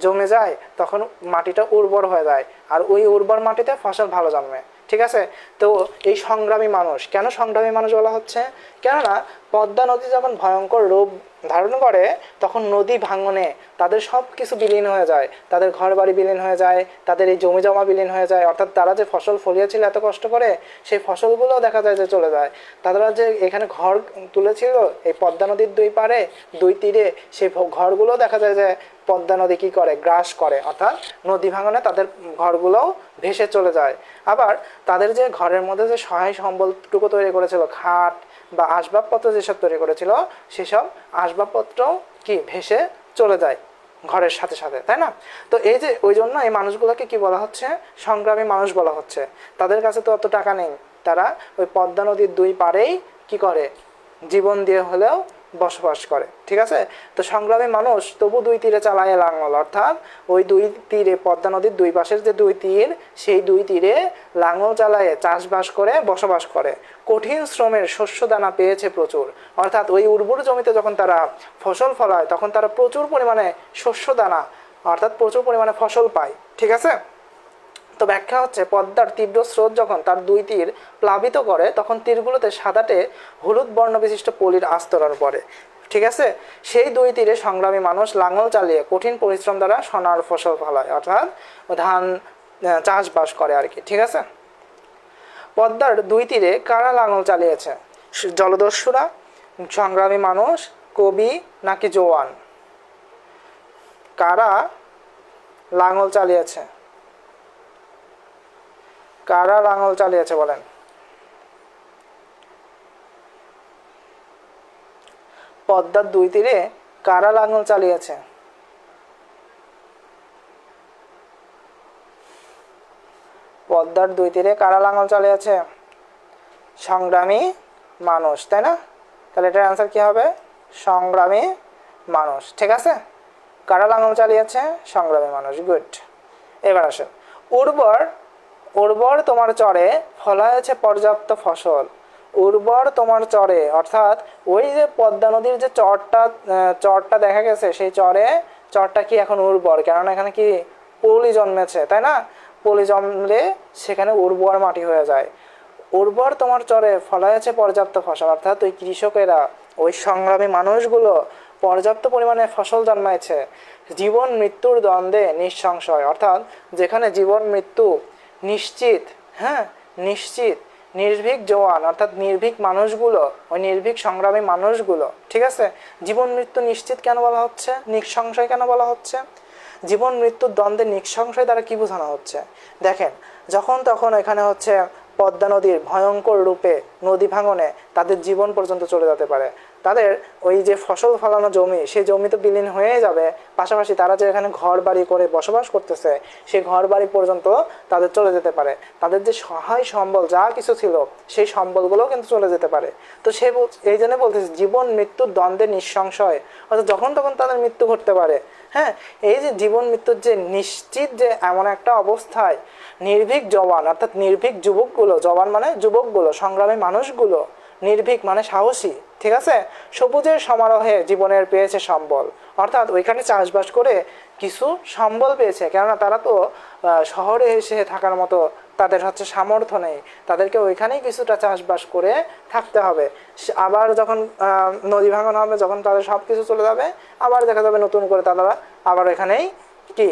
জমে যায় তখন মাটিটা উর্বর হয়ে যায়, আর ওই উর্বর মাটিতে ফসল ভালো জন্মে, ঠিক আছে? তো এই সংগ্রামী মানুষ, কেন সংগ্রামী মানুষ বলা হচ্ছে? কেননা পদ্মা নদী যখন ভয়ঙ্কর রূপ ধারণ করে তখন নদী ভাঙনে তাদের সব কিছু বিলীন হয়ে যায়, তাদের ঘর বাড়ি বিলীন হয়ে যায়, তাদের এই জমি জমা বিলীন হয়ে যায়, অর্থাৎ তারা যে ফসল ফলিয়েছিল এত কষ্ট করে সেই ফসলগুলোও দেখা যায় যে চলে যায়। তারা যে এখানে ঘর তুলেছিল এই পদ্মা নদীর দুই পারে দুই তীরে, সেই ঘরগুলোও দেখা যায় যে পদ্মা নদী কী করে, গ্রাস করে, অর্থাৎ নদী ভাঙনে তাদের ঘরগুলোও ভেসে চলে যায়। আবার তাদের যে ঘরের মধ্যে যে সহায় সম্বলটুকু তৈরি করেছিল, খাট বা আসবাবপত্র যেসব তৈরি করেছিল, সেসব আসবাবপত্র কি ভেসে চলে যায় ঘরের সাথে সাথে, তাই না? তো এই যে ওই জন্য এই মানুষগুলোকে কি বলা হচ্ছে, সংগ্রামী মানুষ বলা হচ্ছে। তাদের কাছে তো অত টাকা নেই, তারা ওই পদ্মা নদীর দুই পাড়েই কি করে, জীবন দিয়ে হলেও বসবাস করে, ঠিক আছে? তো সংগ্রামী মানুষ তবু দুই তীরে চালায় লাঙল, অর্থাৎ ওই দুই তীরে পদ্মা নদীর দুই পাশের যে দুই তীর, সেই দুই তীরে লাঙল চালায় চাষবাস করে বসবাস করে। কঠিন শ্রমের শস্য দানা পেয়েছে প্রচুর, অর্থাৎ ওই উর্বর জমিতে যখন তারা ফসল ফলায় তখন তারা প্রচুর পরিমাণে শস্য দানা অর্থাৎ প্রচুর পরিমাণে ফসল পায়, ঠিক আছে? তো ব্যাখ্যা হচ্ছে পদ্মার তীব্র স্রোত যখন তার দুই তীর প্লাবিত করে তখন তীরগুলোতে সাদাটে হলুদ বর্ণ বিশিষ্ট পলির আস্তরণ পড়ে, ঠিক আছে? সেই দুই তীরে সংগ্রামী মানুষ লাঙল চালিয়ে কঠিন পরিশ্রম দ্বারা সোনার ফসল ফলায়, অর্থাৎ ধান চাষবাস করে আর কি, ঠিক আছে? পদ্মার দুই তীরে কারা লাঙল চালিয়েছে? জলদস্যুরা, সংগ্রামী মানুষ, কবি নাকি জোয়ান? কারা লাঙল চালিয়েছে? কারা লাঙল চালিয়েছে বলেন? পদ্মার দুই তীরে কারা লাঙল চালিয়েছে? পদ্মার দুই তীরে কারা লাঙল চালিয়েছে? সংগ্রামী মানুষ, তাই না? তাহলে এটার অ্যান্সার কি হবে? সংগ্রামী মানুষ, ঠিক আছে? কারা লাঙল চালিয়েছে? সংগ্রামী মানুষ, গুড। এবার আসে উর্বর তোমার চরে ফলায়েছে পর্যাপ্ত ফসল। উর্বর তোমার চরে অর্থাৎ ওই যে পদ্মা নদীর যে চরটা দেখা গেছে, সেই চরটা কি এখন উর্বর, কেননা এখানে কি পলি জন্মেছে, তাই না? পলি জন্মলে সেখানে উর্বর মাটি হয়ে যায়। উর্বর তোমার চরে ফলায়েছে পর্যাপ্ত ফসল, অর্থাৎ ওই কৃষকেরা, ওই সংগ্রামী মানুষগুলো পর্যাপ্ত পরিমাণে ফসল জন্মাইছে। জীবন মৃত্যুর দ্বন্দ্বে নিঃসংশয়, অর্থাৎ যেখানে জীবন মৃত্যু নিশ্চিত, হ্যাঁ নিশ্চিত, নির্ভীক জওয়ান অর্থাৎ নির্ভীক মানুষগুলো, ওই নির্ভীক সংগ্রামী মানুষগুলো, ঠিক আছে? জীবন মৃত্যু নিশ্চিত কেন বলা হচ্ছে, নিঃসংশয় কেন বলা হচ্ছে? জীবন মৃত্যুর দ্বন্দ্বে নিঃসংশয় দ্বারা কি বোঝানো হচ্ছে? দেখেন, যখন তখন এখানে হচ্ছে পদ্মা নদীর ভয়ঙ্কর রূপে নদী ভাঙনে তাদের জীবন পর্যন্ত চলে যেতে পারে। তাদের ওই যে ফসল ফলানো জমি, সেই জমি তো বিলীন হয়ে যাবে, পাশাপাশি তারা যে এখানে ঘর বাড়ি করে বসবাস করতেছে সেই ঘর বাড়ি পর্যন্ত তাদের চলে যেতে পারে। তাদের যে সহায় সম্বল যা কিছু ছিল সেই সম্বলগুলোও কিন্তু চলে যেতে পারে। তো সে এই জন্য বলতেছে জীবন মৃত্যুর দ্বন্দ্বে নিঃসংশয়, অর্থাৎ যখন তখন তাদের মৃত্যু ঘটতে পারে। হ্যাঁ, এই যে জীবন মৃত্যুর যে নিশ্চিত যে এমন একটা অবস্থায় নির্ভীক জওয়ান অর্থাৎ নির্ভীক যুবকগুলো, জওয়ান মানে যুবকগুলো, সংগ্রামী মানুষগুলো, নির্ভীক মানে সাহসী, ঠিক আছে? সবুজের সমারোহে জীবনের পেয়েছে সম্বল, অর্থাৎ ওইখানে চাষবাস করে কিছু সম্বল পেয়েছে, কেননা তারা তো শহরে এসে থাকার মতো তাদের হচ্ছে সামর্থ্য নেই, তাদেরকে ওইখানেই কিছুটা চাষবাস করে থাকতে হবে। আবার যখন নদী ভাঙন হবে, যখন তাদের সব কিছু চলে যাবে, আবার দেখা যাবে নতুন করে তারা আবার এখানেই কি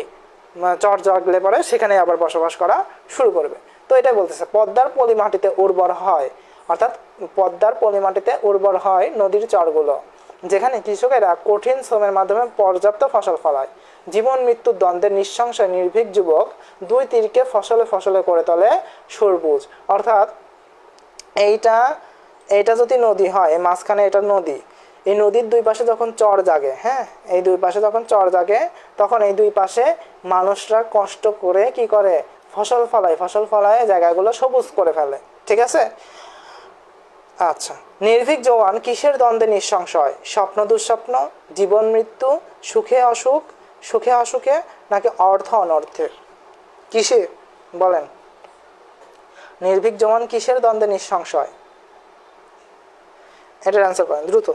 চর জগলে পরে সেখানে আবার বসবাস করা শুরু করবে। তো এটাই বলতেছে পদ্মার পলি মাটিতে উর্বর হয়, অর্থাৎ পদ্মার পলি মাটিতে উর্বর হয় নদীর চরগুলো, যেখানে কৃষকেরা কঠিন শ্রমের মাধ্যমে পর্যাপ্ত ফসল ফলায়। জীবন মৃত্যুর দ্বন্দ্বের নিঃসংশয় নির্ভীক যুবক দুই তীরকে ফসলে ফসলে করে তোলে সবুজ, অর্থাৎ এইটা যদি নদী হয়, মাঝখানে এটা নদী, এই নদীর দুই পাশে যখন চর জাগে, হ্যাঁ, এই দুই পাশে যখন চর জাগে তখন এই দুই পাশে মানুষরা কষ্ট করে কি করে, ফসল ফলায় জায়গাগুলো সবুজ করে ফেলে। ঠিক আছে। আচ্ছা, নির্ভীক জওয়ান কিসের দ্বন্দ্বে নিঃসংশয়? স্বপ্ন দুঃস্বপ্ন, জীবন মৃত্যু, সুখে অসুখে, নাকি অর্থ অনর্থে? কিসে বলেন? নির্ভীক জওয়ান কিসের দ্বন্দ্বে নিঃসংশয়? এটার অ্যান্সার করেন দ্রুত,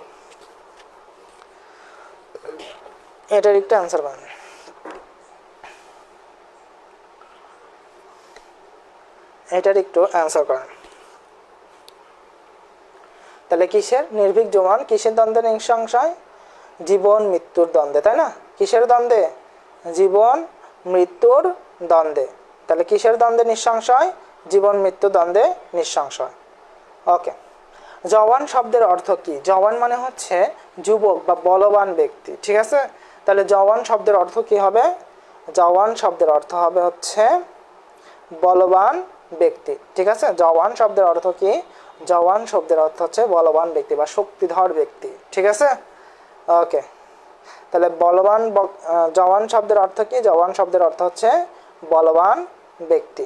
এটার একটু অ্যান্সার করেন। এটার একটু অ্যান্সার করেন। তাহলে কিসের? নির্ভীক জওয়ান কিসের দ্বন্দ্বে নিঃসংশয়? জীবন মৃত্যুর দ্বন্দ্বে, তাই না? কিসের দ্বন্দ্বে? জীবন মৃত্যুর দ্বন্দ্বে। তাহলে কিসের দ্বন্দ্বে নিঃসংশয়? জীবন মৃত্যু দ্বন্দ্বে নিঃসংশয়। ওকে, জওয়ান শব্দের অর্থ কি? জওয়ান মানে হচ্ছে যুবক বা বলবান ব্যক্তি। ঠিক আছে, তাহলে জওয়ান শব্দের অর্থ কি হবে? জওয়ান শব্দের অর্থ হবে হচ্ছে বলবান ব্যক্তি। ঠিক আছে, জওয়ান শব্দের অর্থ কি? জওয়ান শব্দের অর্থ হচ্ছে বলবান ব্যক্তি বা শক্তিধর ব্যক্তি। ঠিক আছে, ওকে। তাহলে জওয়ান শব্দের অর্থ কি? জওয়ান শব্দের অর্থ হচ্ছে বলবান ব্যক্তি।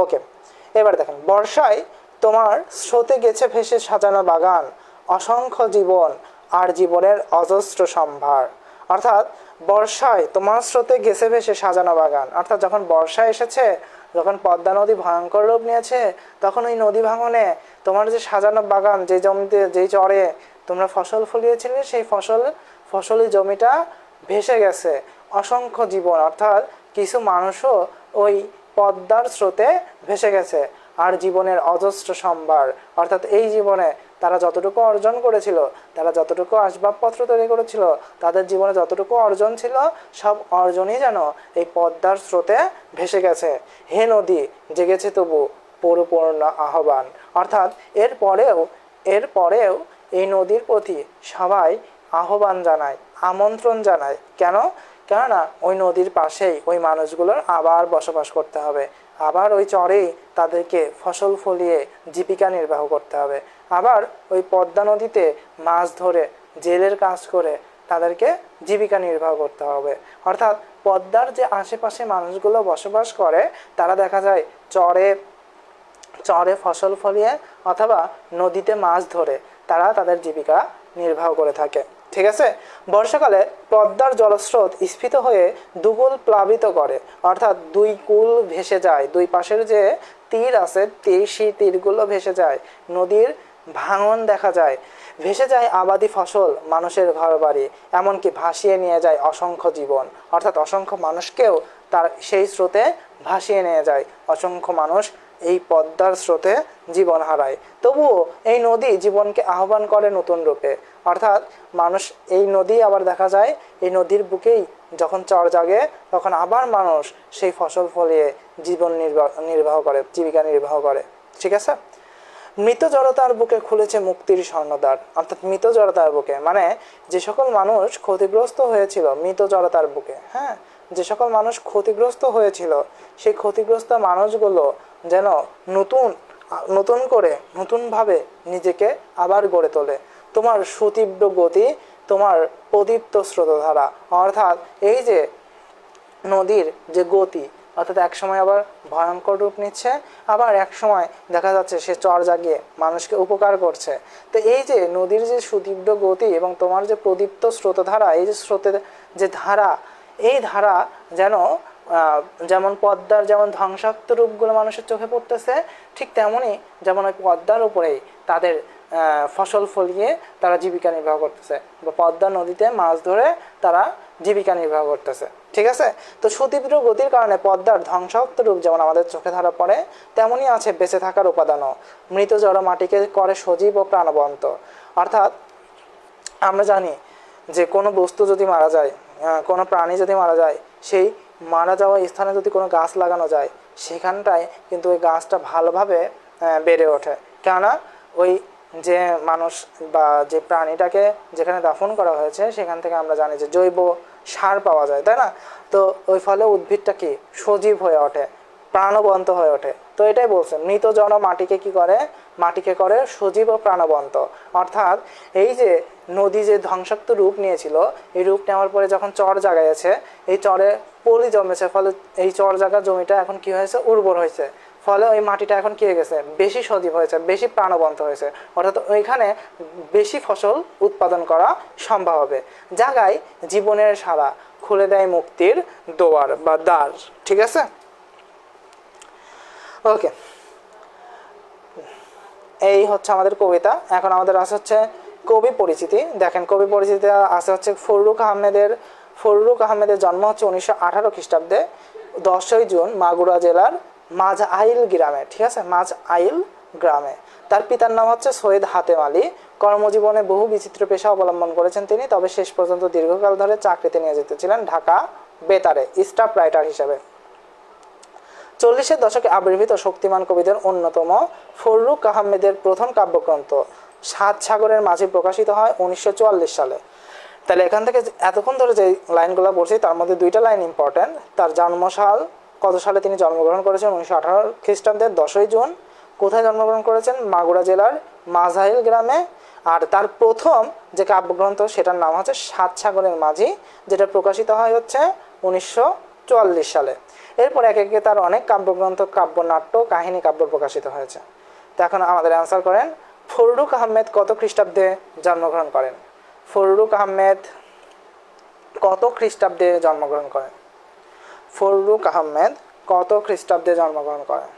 ওকে, এবার দেখেন, বর্ষায় তোমার স্রোতে গেছে ভেসে সাজানো বাগান, অসংখ্য জীবন আর জীবনের অজস্র সম্ভার। অর্থাৎ বর্ষায় তোমার স্রোতে গেছে ভেসে সাজানো বাগান, অর্থাৎ যখন বর্ষা এসেছে, যখন পদ্মা নদী ভয়ঙ্কর রূপ নিয়েছে, তখন ওই নদী ভাঙনে তোমার যে সাজানো বাগান, যে জমিতে, যেই চরে তোমরা ফসল ফলিয়েছিলে, সেই ফসলি জমিটা ভেসে গেছে। অসংখ্য জীবন, অর্থাৎ কিছু মানুষও ওই পদ্মার স্রোতে ভেসে গেছে। আর জীবনের অজস্র সম্ভার, অর্থাৎ এই জীবনে তারা যতটুকু অর্জন করেছিল, তারা যতটুকু আসবাবপত্র তৈরি করেছিল, তাদের জীবনে যতটুকু অর্জন ছিল, সব অর্জনই যেন এই পদ্মার স্রোতে ভেসে গেছে। হে নদী, জেগেছে তবু পরিপূর্ণ আহ্বান। অর্থাৎ এরপরেও এই নদীর প্রতি সবাই আহ্বান জানায়, আমন্ত্রণ জানায়। কেন? কেননা ওই নদীর পাশেই ওই মানুষগুলোর আবার বসবাস করতে হবে, আবার ওই চরেই তাদেরকে ফসল ফলিয়ে জীবিকা নির্বাহ করতে হবে, আবার ওই পদ্মা নদীতে মাছ ধরে জেলের কাজ করে তাদেরকে জীবিকা নির্বাহ করতে হবে। অর্থাৎ পদ্মার যে আশেপাশে মানুষগুলো বসবাস করে, তারা দেখা যায় চরে ফসল ফলিয়ে অথবা নদীতে মাছ ধরে তারা তাদের জীবিকা নির্বাহ করে থাকে। ঠিক আছে, বর্ষাকালে পদ্মার জলস্রোত স্ফীত হয়ে দুকুল প্লাবিত করে, অর্থাৎ দুই কুল ভেসে যায়, দুই পাশের যে তীর আছে সেই তীরগুলো ভেসে যায়, নদীর ভাঙন দেখা যায়, ভেসে যায় আবাদি ফসল, মানুষের ঘরবাড়ি, এমনকি ভাসিয়ে নিয়ে যায় অসংখ্য জীবন। অর্থাৎ অসংখ্য মানুষকেও তার সেই স্রোতে ভাসিয়ে নিয়ে যায়। অসংখ্য মানুষ এই পদ্মার স্রোতে জীবন হারায়, তবুও এই নদী জীবনকে আহ্বান করে নতুন রূপে। অর্থাৎ মানুষ, এই নদী আবার দেখা যায় এই নদীর বুকেই যখন চর জাগে, তখন আবার মানুষ সেই ফসল ফলিয়ে জীবন নির্বাহ করে, জীবিকা নির্বাহ করে। ঠিক আছে, মৃত জড়তার বুকে খুলেছে মুক্তির স্বর্ণদ্বার। অর্থাৎ মৃত জড়তার বুকে মানে যে সকল মানুষ ক্ষতিগ্রস্ত হয়েছিল মৃত জড়তার বুকে, হ্যাঁ, যে সকল মানুষ ক্ষতিগ্রস্ত হয়েছিল, সেই ক্ষতিগ্রস্ত মানুষগুলো যেন নতুন করে নতুনভাবে নিজেকে আবার গড়ে তোলে। তোমার সুতীব্র গতি, তোমার প্রদীপ্ত স্রোতধারা, অর্থাৎ এই যে নদীর যে গতি, অর্থাৎ এক সময় আবার ভয়ঙ্কর রূপ নিচ্ছে, আবার এক সময় দেখা যাচ্ছে সে চর জাগিয়ে মানুষকে উপকার করছে। তো এই যে নদীর যে সুতীব্র গতি এবং তোমার যে প্রদীপ্ত স্রোতধারা, এই যে স্রোতের যে ধারা, এই ধারা যেন যেমন পদ্মার যেমন ধ্বংসাত্মক রূপগুলো মানুষের চোখে পড়তেছে, ঠিক তেমনই যেমন ওই পদ্মার উপরেই তাদের ফসল ফলিয়ে তারা জীবিকা নির্বাহ করতেছে, বা পদ্মা নদীতে মাছ ধরে তারা জীবিকা নির্বাহ করতেছে। ঠিক আছে, তো সুতীব্র গতির কারণে পদ্মার ধ্বংসাত্মক রূপ যেমন আমাদের চোখে ধরা পড়ে, তেমনই আছে বেঁচে থাকার উপাদানও। মৃত জড় মাটিকে করে সজীব ও প্রাণবন্ত। অর্থাৎ আমরা জানি যে কোনো বস্তু যদি মারা যায়, কোনো প্রাণী যদি মারা যায়, সেই মারা যাওয়া স্থানে যদি কোনো গাছ লাগানো যায়, সেখানটায় কিন্তু ওই গাছটা ভালোভাবে বেড়ে ওঠে। কেননা ওই যে মানুষ বা যে প্রাণীটাকে যেখানে দাফন করা হয়েছে, সেখান থেকে আমরা জানি যে জৈব সার পাওয়া যায়, তাই না? তো ওই ফলে উদ্ভিদটা কি সজীব হয়ে ওঠে, প্রাণবন্ত হয়ে ওঠে। তো এটাই বলছে, মৃত জড় মাটিকে কি করে মাটিকে করে সজীব ও প্রাণবন্ত। অর্থাৎ এই যে নদী যে ধ্বংসাত্মক রূপ নিয়েছিল, এই রূপ নেওয়ার পরে যখন চর জাগাইছে, এই চরে পলি জমেছে, ফলে এই চর জাগা জমিটা এখন কি হয়েছে, উর্বর হয়েছে, ফলে ওই মাটিটা এখন কি হয়ে গেছে, বেশি সজীব হয়েছে, বেশি প্রাণবন্ত হয়েছে, অর্থাৎ ওইখানে বেশি ফসল উৎপাদন করা সম্ভব হবে। জাগায় জীবনের সারা, খুলে দেয় মুক্তির দোয়ার বা দ্বার। ঠিক আছে, ওকে, এই হচ্ছে আমাদের কবিতা। এখন আমাদের আছে হচ্ছে কবি পরিচিতি। দেখেন কবি পরিচিতি আছে হচ্ছে ফররুখ আহমেদের জন্ম হচ্ছে 1918 খ্রিস্টাব্দে 10ই জুন মাগুরা জেলার মাঝআইল গ্রামে। ঠিক আছে, মাঝআইল গ্রামে। তার পিতার নাম হচ্ছে সৈয়দ হাতেম আলী। কর্মজীবনে বহু বিচিত্র পেশা অবলম্বন করেছেন তিনি, তবে শেষ পর্যন্ত দীর্ঘকাল ধরে চাকরিতে নিয়োজিত ছিলেন ঢাকা বেতারে স্টাফ রাইটার হিসেবে। 40-এর দশকে আবির্ভূত শক্তিমান কবিদের অন্যতম ফররুখ আহমেদের প্রথম কাব্যগ্রন্থ সাত সাগরের মাঝি প্রকাশিত হয় 1944 সালে। তাহলে এখান থেকে এতক্ষণ ধরে যে লাইনগুলো পড়ছি তার মধ্যে দুইটা লাইন ইম্পর্টেন্ট। তার জন্মসাল, কত সালে তিনি জন্মগ্রহণ করেছেন, 1918 খ্রিস্টাব্দের 10ই জুন। কোথায় জন্মগ্রহণ করেছেন, মাগুরা জেলার মাঝআইল গ্রামে। আর তার প্রথম যে কাব্যগ্রন্থ সেটার নাম হচ্ছে সাত সাগরের মাঝি, যেটা প্রকাশিত হয় হচ্ছে 1944 সালে। এরপর একে একে তার অনেক কাব্যগ্রন্থ, কাব্যনাট্য, কাহিনী কাব্য প্রকাশিত হয়েছে। তো এখন আমাদের অ্যান্সার করেন, ফররুখ আহমেদ কত খ্রিস্টাব্দে জন্মগ্রহণ করেন? ফররুখ আহমেদ কত খ্রিস্টাব্দে জন্মগ্রহণ করেন? ফররুখ আহমেদ কত খ্রিস্টাব্দে জন্মগ্রহণ করেন?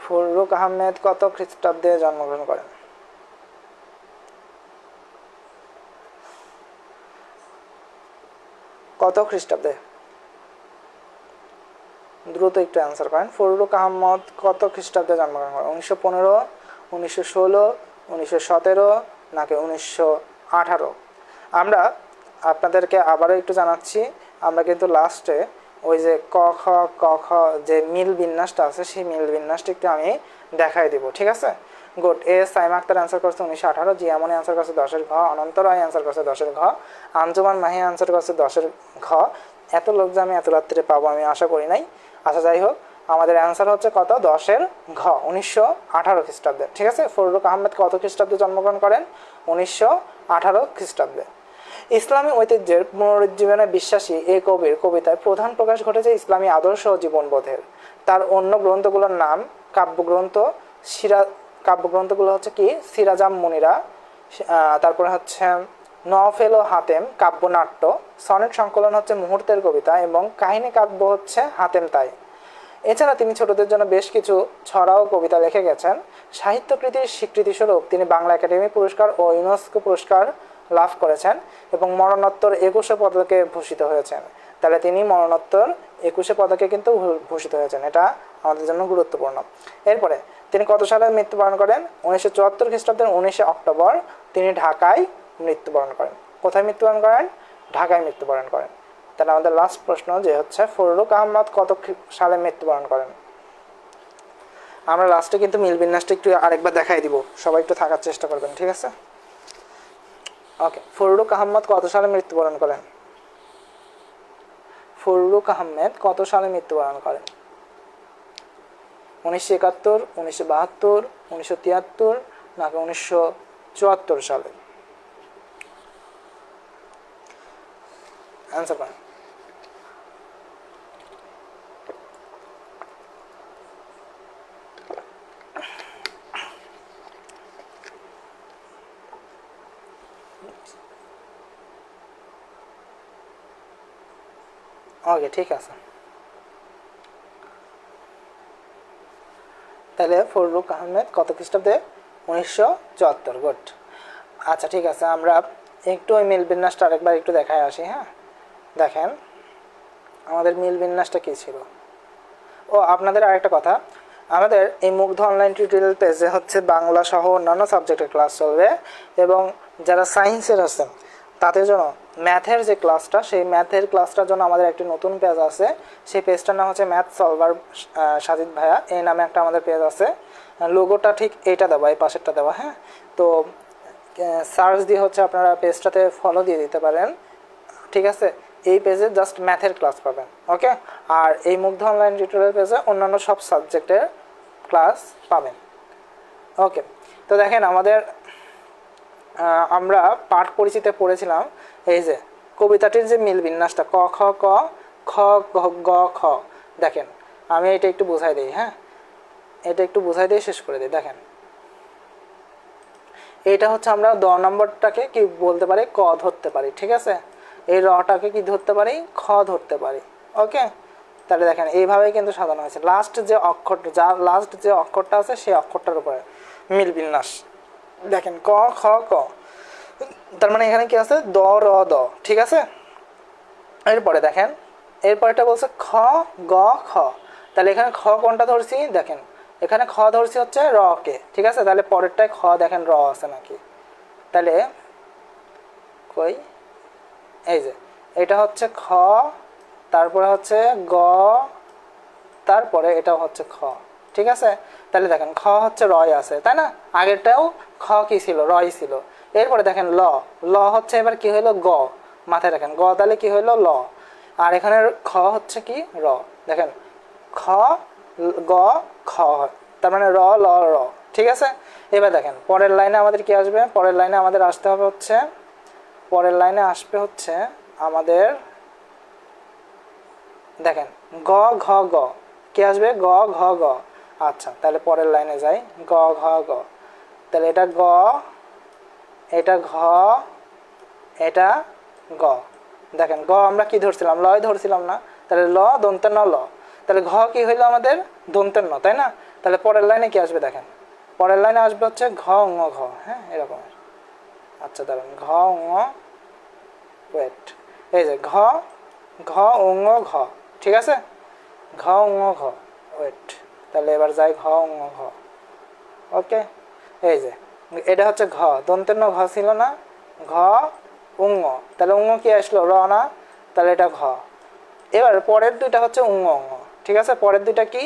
ফররুখ আহমেদ কত খ্রিস্টাব্দে জন্মগ্রহণ করেন? কত খ্রিস্টাব্দে? দ্রুত একটু অ্যান্সার করেন। ফররুখ আহমদ কত খ্রিস্টাব্দে জন্মগ্রহণ করেন? 1915, 1916, 1917 নাকি 1918? আমরা আপনাদেরকে আবারও একটু জানাচ্ছি, আমরা কিন্তু লাস্টে ওই যে ক খ ক খ যে মিল বিন্যাসটা আছে সেই মিল বিন্যাসটা একটু আমি দেখাই দিব। ঠিক আছে, গুড। এ সাইমা আক্তার অ্যান্সার করছে 1918, জিয়ামনি অ্যান্সার করছে 10-এর ঘ, অনন্ত রায় অ্যান্সার করছে 10-এর ঘ, আঞ্জুমান মাহি অ্যান্সার করছে 10-এর ঘ। এত লোক যে আমি এত রাত্রে পাবো আমি আশা করি নাই। আচ্ছা যাই হোক, আমাদের অ্যান্সার হচ্ছে কত, 10-এর ঘ, 1918 খ্রিস্টাব্দে। ঠিক আছে, ফররুখ আহমেদ কত খ্রিস্টাব্দে জন্মগ্রহণ করেন? 1918 খ্রিস্টাব্দে। ইসলামী ঐতিহ্যের পুনরুজ্জীবনে বিশ্বাসী এই কবির কবিতায় প্রধান প্রকাশ ঘটেছে ইসলামী আদর্শ ও জীবনবোধের। তার অন্য গ্রন্থগুলোর নাম কাব্যগ্রন্থগুলো হচ্ছে কি, সিরাজাম মুনিরা, তারপরে হচ্ছে নওফেল ও হাতেম কাব্যনাট্য, সনেট সংকলন হচ্ছে মুহূর্তের কবিতা এবং কাহিনী কাব্য হচ্ছে হাতেম তাই। এছাড়া তিনি ছোটদের জন্য বেশ কিছু ছড়া ও কবিতা লিখে গেছেন। সাহিত্যকৃতির স্বীকৃতিস্বরূপ তিনি বাংলা একাডেমি পুরস্কার ও ইউনেস্কো পুরস্কার লাভ করেছেন এবং মরণোত্তর 21 পদকে ভূষিত হয়েছেন। তাহলে তিনি মরণোত্তর 21 পদকে কিন্তু ভূষিত হয়েছেন, এটা আমাদের জন্য গুরুত্বপূর্ণ। এরপরে তিনি কত সালে মৃত্যুবরণ করেন? 1974 খ্রিস্টাব্দের 19 অক্টোবর তিনি ঢাকায় মৃত্যুবরণ করেন। কোথায় মৃত্যুবরণ করেন? ঢাকায় মৃত্যুবরণ করেন। তাহলে আমাদের লাস্ট প্রশ্ন যে হচ্ছে ফররুখ আহমদ কত সালে মৃত্যুবরণ করেন? আমরা লাস্টে কিন্তু মিল বিন্যাসটা একটু আরেকবার দেখাই দিব, সবাই একটু থাকার চেষ্টা করবেন। ঠিক আছে, ওকে। ফররুখ আহমদ কত সালে মৃত্যুবরণ করেন? ফররুখ আহমেদ কত সালে মৃত্যুবরণ করেন? 1971, 1972, 1973 নাকি 1974 সালে? অ্যান্সার করেন। ওকে, ঠিক আছে। তাহলে ফররুখ আহমেদ কত খ্রিস্টাব্দে? 1974, গুড। আচ্ছা ঠিক আছে, আমরা একটু ওই মিল বিন্যাসটা আরেকবার একটু দেখায় আসি। হ্যাঁ, দেখেন আমাদের মিল বিন্যাসটা কী ছিল। ও আপনাদের আরেকটা কথা, আমাদের এই মুগ্ধ অনলাইন টিউটোরিয়াল পেজে হচ্ছে বাংলা সহ অন্যান্য সাবজেক্টের ক্লাস চলবে এবং যারা সায়েন্সের আছেন তাদের জন্য ম্যাথের যে ক্লাসটা, সেই ম্যাথের ক্লাসটার জন্য আমাদের একটি নতুন পেজ আছে। সেই পেজটার নাম হচ্ছে ম্যাথ সলভার সাজিদ ভাইয়া, এই নামে একটা আমাদের পেজ আছে। লোগোটা ঠিক এইটা দেওয়া, এই পাশেরটা দেওয়া। হ্যাঁ, তো সার্চ দিয়ে হচ্ছে আপনারা পেজটাতে ফলো দিয়ে দিতে পারেন। ঠিক আছে, এই পেজে জাস্ট ম্যাথের ক্লাস পাবেন। ওকে, আর এই মুগ্ধ অনলাইন টিউটোরিয়াল পেজে অন্যান্য সব সাবজেক্টের ক্লাস পাবেন। ওকে, তো দেখেন আমাদের আমরা পাঠ পরিচিতে পড়েছিলাম এই যে কবিতাটির যে মিল বিন্যাসটা ক খ ক খ গ খ। দেখেন আমি এটা একটু বোঝাই দিই, হ্যাঁ এটা একটু বোঝাই দিয়ে শেষ করে দিই। দেখেন এটা হচ্ছে আমরা দ নম্বরটাকে কি বলতে পারি, ক ধরতে পারি, ঠিক আছে। এই রটাকে কি ধরতে পারি, খ ধরতে পারি। ওকে, তাহলে দেখেন এইভাবেই কিন্তু সাজানো হয়েছে। লাস্ট যে অক্ষরটা আছে সেই অক্ষরটার উপরে মিল বিন্যাস। দেখেন ক খ ক, তার মানে এখানে কি আছে দ র দ, ঠিক আছে। এরপরে দেখেন এরপরেটা বলছে খ গ খ, তাহলে এখানে খ কোনটা ধরছি, দেখেন এখানে খ ধরছি হচ্ছে র কে, ঠিক আছে। তাহলে পরেরটায় খ দেখেন র আছে নাকি, তাহলে কই এই যে এটা হচ্ছে খ, তারপরে হচ্ছে গ, তারপরে এটা হচ্ছে খ, ঠিক আছে। তাহলে দেখেন খ হচ্ছে রয় আছে, তাই না, আগেরটাও খ কি ছিল, রয় ছিল। এরপরে দেখেন ল, ল হচ্ছে এবার কি হলো গ, মাথায় রাখেন গ, তাহলে কি হলো ল। আর এখানে খ হচ্ছে কি র, দেখেন খ গ খ, তার মানে র ল র, ঠিক আছে। এবার দেখেন পরের লাইনে আমাদের কি আসবে, পরের লাইনে আমাদের আসতে হবে হচ্ছে, পরের লাইনে আসবে হচ্ছে আমাদের দেখেন গ ঘ গ, কি আসবে গ ঘ গ। আচ্ছা তাহলে পরের লাইনে যাই, গ ঘ গ, তাহলে এটা গ, এটা ঘ, এটা গ। দেখেন গ আমরা কি ধরছিলাম, লয় ধরছিলাম না, তাহলে ল দন্তের ন ল, তাহলে ঘ কি হইলো আমাদের দন্তের ন, তাই না। তাহলে পরের লাইনে কি আসবে, দেখেন পরের লাইনে আসবে হচ্ছে ঘ ঙ ঘ, হ্যাঁ এরকম। আচ্ছা দাঁড়ান ঘ ঙ, ওয়েট, এই যে ঘ ঘ ঙ ঘ, ঠিক আছে, ঘ ঙ ঘ, ওয়েট, তাহলে এবার যাই ঘ ঙ ঘ। ওকে, এই যে এটা হচ্ছে ঘ, দন্তের ন ঘ ছিল না, ঘ উঙ, তাহলে উঙ কি আসলো র না, তাহলে এটা ঘ। এবার পরের দুইটা হচ্ছে উঙ অঙ, ঠিক আছে, পরের দুইটা কি,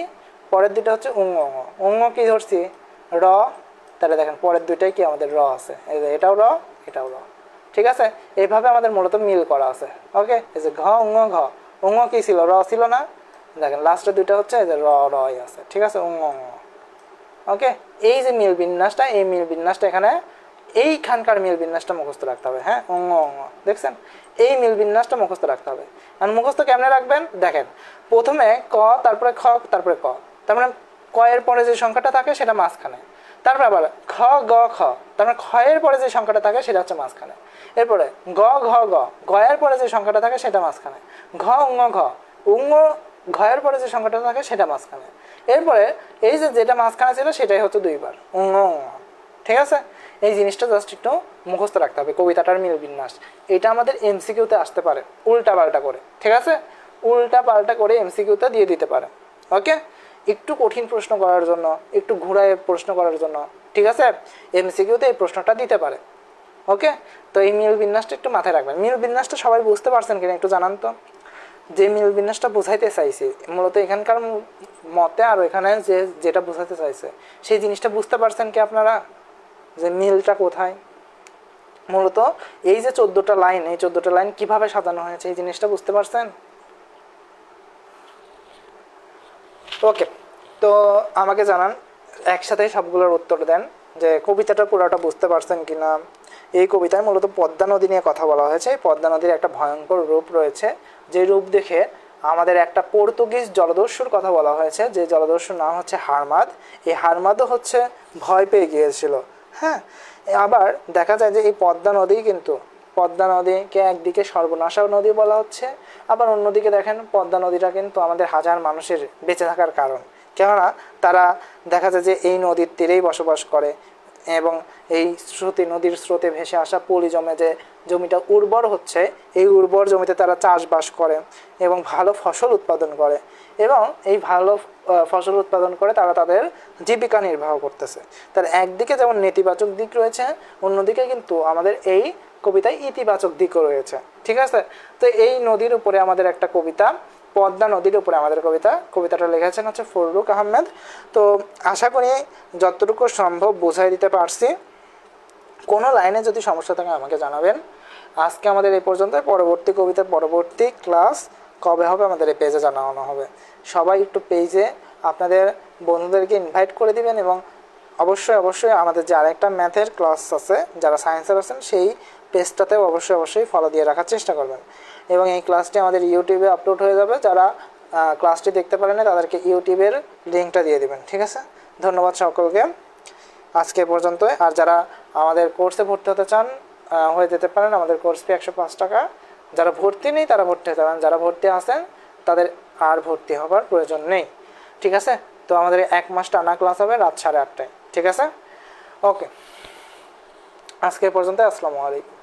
পরের দুইটা হচ্ছে উঙ অঙ, উঙ কি ধরছি র, তাহলে দেখেন পরের দুইটাই কি আমাদের র আছে, এই যে এটাও র এটাও র, ঠিক আছে। এইভাবে আমাদের মূলত মিল করা আছে। ওকে, এই যে ঘ উঙ ঘ, উঙ কি ছিল র ছিল না, দেখেন লাস্টের দুইটা হচ্ছে এই যে র রই আছে, ঠিক আছে, উঙ অঙ। ওকে, এই যে মিল বিন্যাসটা, এই মিল বিন্যাসটা এখানে এইখানকার মিল বিন্যাসটা মুখস্থ রাখতে হবে, হ্যাঁ অঙ্গ অঙ্গ দেখছেন, এই মিল বিন্যাসটা মুখস্থ রাখতে হবে। আর মুখস্থ কেমনে রাখবেন, দেখেন প্রথমে ক, তারপরে খ, তারপরে ক, তার মানে ক এর পরে যে সংখ্যাটা থাকে সেটা মাঝখানে, তারপরে আবার খ গ খ, তার মানে খ এর পরে যে সংখ্যাটা থাকে সেটা হচ্ছে মাঝখানে, এরপরে গ ঘ গ, গ এর পরে যে সংখ্যাটা থাকে সেটা মাঝখানে, ঘ উঙ ঘ, উঙ ঘ এর পরে যে সংখ্যাটা থাকে সেটা মাঝখানে, এরপরে এই যে যেটা মাঝখানে ছিল সেটাই হচ্ছে দুইবার উঙ উঙ, ঠিক আছে। এই জিনিসটা জাস্ট একটু মুখস্থ রাখতে হবে, কবিতাটার মিল বিন্যাস। এটা আমাদের এমসিকিউতে আসতে পারে উল্টা পাল্টা করে, ঠিক আছে, উল্টা পাল্টা করে এমসিকিউতে দিয়ে দিতে পারে। ওকে, একটু কঠিন প্রশ্ন করার জন্য, একটু ঘুরায় প্রশ্ন করার জন্য, ঠিক আছে, এমসিকিউতে এই প্রশ্নটা দিতে পারে। ওকে, তো এই মিল বিন্যাসটা একটু মাথায় রাখবেন। মিল বিন্যাসটা সবাই বুঝতে পারছেন কিনা একটু জানান তো, যে মিল বিন্যাসটা বোঝাইতে চাইছে মূলত এখানকার মতে, আর এখানে যে যেটা বোঝাতে চাইছে সেই জিনিসটা বুঝতে পারছেন কি আপনারা, যে মিলটা কোথায়। মূলত এই যে 14টা লাইন, এই 14টা লাইন কিভাবে সাজানো হয়েছে এই জিনিসটা বুঝতে পারছেন। ওকে, তো আমাকে জানান একসাথে সবগুলোর উত্তর দেন যে কবিতাটা পুরোটা বুঝতে পারছেন কিনা। এই কবিতায় মূলত পদ্মা নদী নিয়ে কথা বলা হয়েছে। পদ্মা নদীর একটা ভয়ঙ্কর রূপ রয়েছে, যে রূপ দেখে আমাদের একটা পর্তুগিজ জলদস্যুর কথা বলা হয়েছে, যে জলদস্যুর নাম হচ্ছে হারমাদ। এই হারমাদও হচ্ছে ভয় পেয়ে গিয়েছিল। হ্যাঁ, আবার দেখা যায় যে এই পদ্মা নদী কিন্তু, পদ্মা নদীকে একদিকে সর্বনাশা নদী বলা হচ্ছে, আবার অন্যদিকে দেখেন পদ্মা নদীটা কিন্তু আমাদের হাজার মানুষের বেঁচে থাকার কারণ। কেননা তারা দেখা যায় যে এই নদীর তীরেই বসবাস করে, এবং এই নদীর স্রোতে ভেসে আসা পলি জমে যে জমিটা উর্বর হচ্ছে, এই উর্বর জমিতে তারা চাষবাস করে এবং ভালো ফসল উৎপাদন করে, এবং এই ভালো ফসল উৎপাদন করে তারা তাদের জীবিকা নির্বাহ করতেছে। তার একদিকে যেমন নেতিবাচক দিক রয়েছে, অন্যদিকে কিন্তু আমাদের এই কবিতায় ইতিবাচক দিকও রয়েছে, ঠিক আছে। তো এই নদীর উপরে আমাদের একটা কবিতা, পদ্মা নদীর উপরে আমাদের কবিতাটা লিখেছেন হচ্ছে ফররুখ আহমেদ। তো আশা করি যতটুকু সম্ভব বোঝাই দিতে পারছি। কোনো লাইনে যদি সমস্যা থাকে আমাকে জানাবেন। আজকে আমাদের এই পর্যন্ত, পরবর্তী কবিতার পরবর্তী ক্লাস কবে হবে আমাদের এই পেজে জানানো হবে। সবাই একটু পেজে আপনাদের বন্ধুদেরকে ইনভাইট করে দিবেন এবং অবশ্যই অবশ্যই আমাদের যে আরেকটা ম্যাথের ক্লাস আছে, যারা সায়েন্সের আছেন সেই পেজটাতেও অবশ্যই অবশ্যই ফলো দিয়ে রাখার চেষ্টা করবেন। এবং এই ক্লাসটি আমাদের ইউটিউবে আপলোড হয়ে যাবে, যারা ক্লাসটি দেখতে পারেন না তাদেরকে ইউটিউবের লিঙ্কটা দিয়ে দেবেন। ঠিক আছে, ধন্যবাদ সকলকে, আজকে পর্যন্ত। আর যারা আমাদের কোর্সে ভর্তি হতে চান হয়ে যেতে পারেন, আমাদের কোর্স ফি 105 টাকা। যারা ভর্তি নেই তারা ভর্তি হতে পারেন, যারা ভর্তি আছেন তাদের আর ভর্তি হবার প্রয়োজন নেই। ঠিক আছে, তো আমাদের 1 মাস টানা ক্লাস হবে রাত 8:30টায়। ঠিক আছে, ওকে, আজকে পর্যন্ত, আসসালামু আলাইকুম।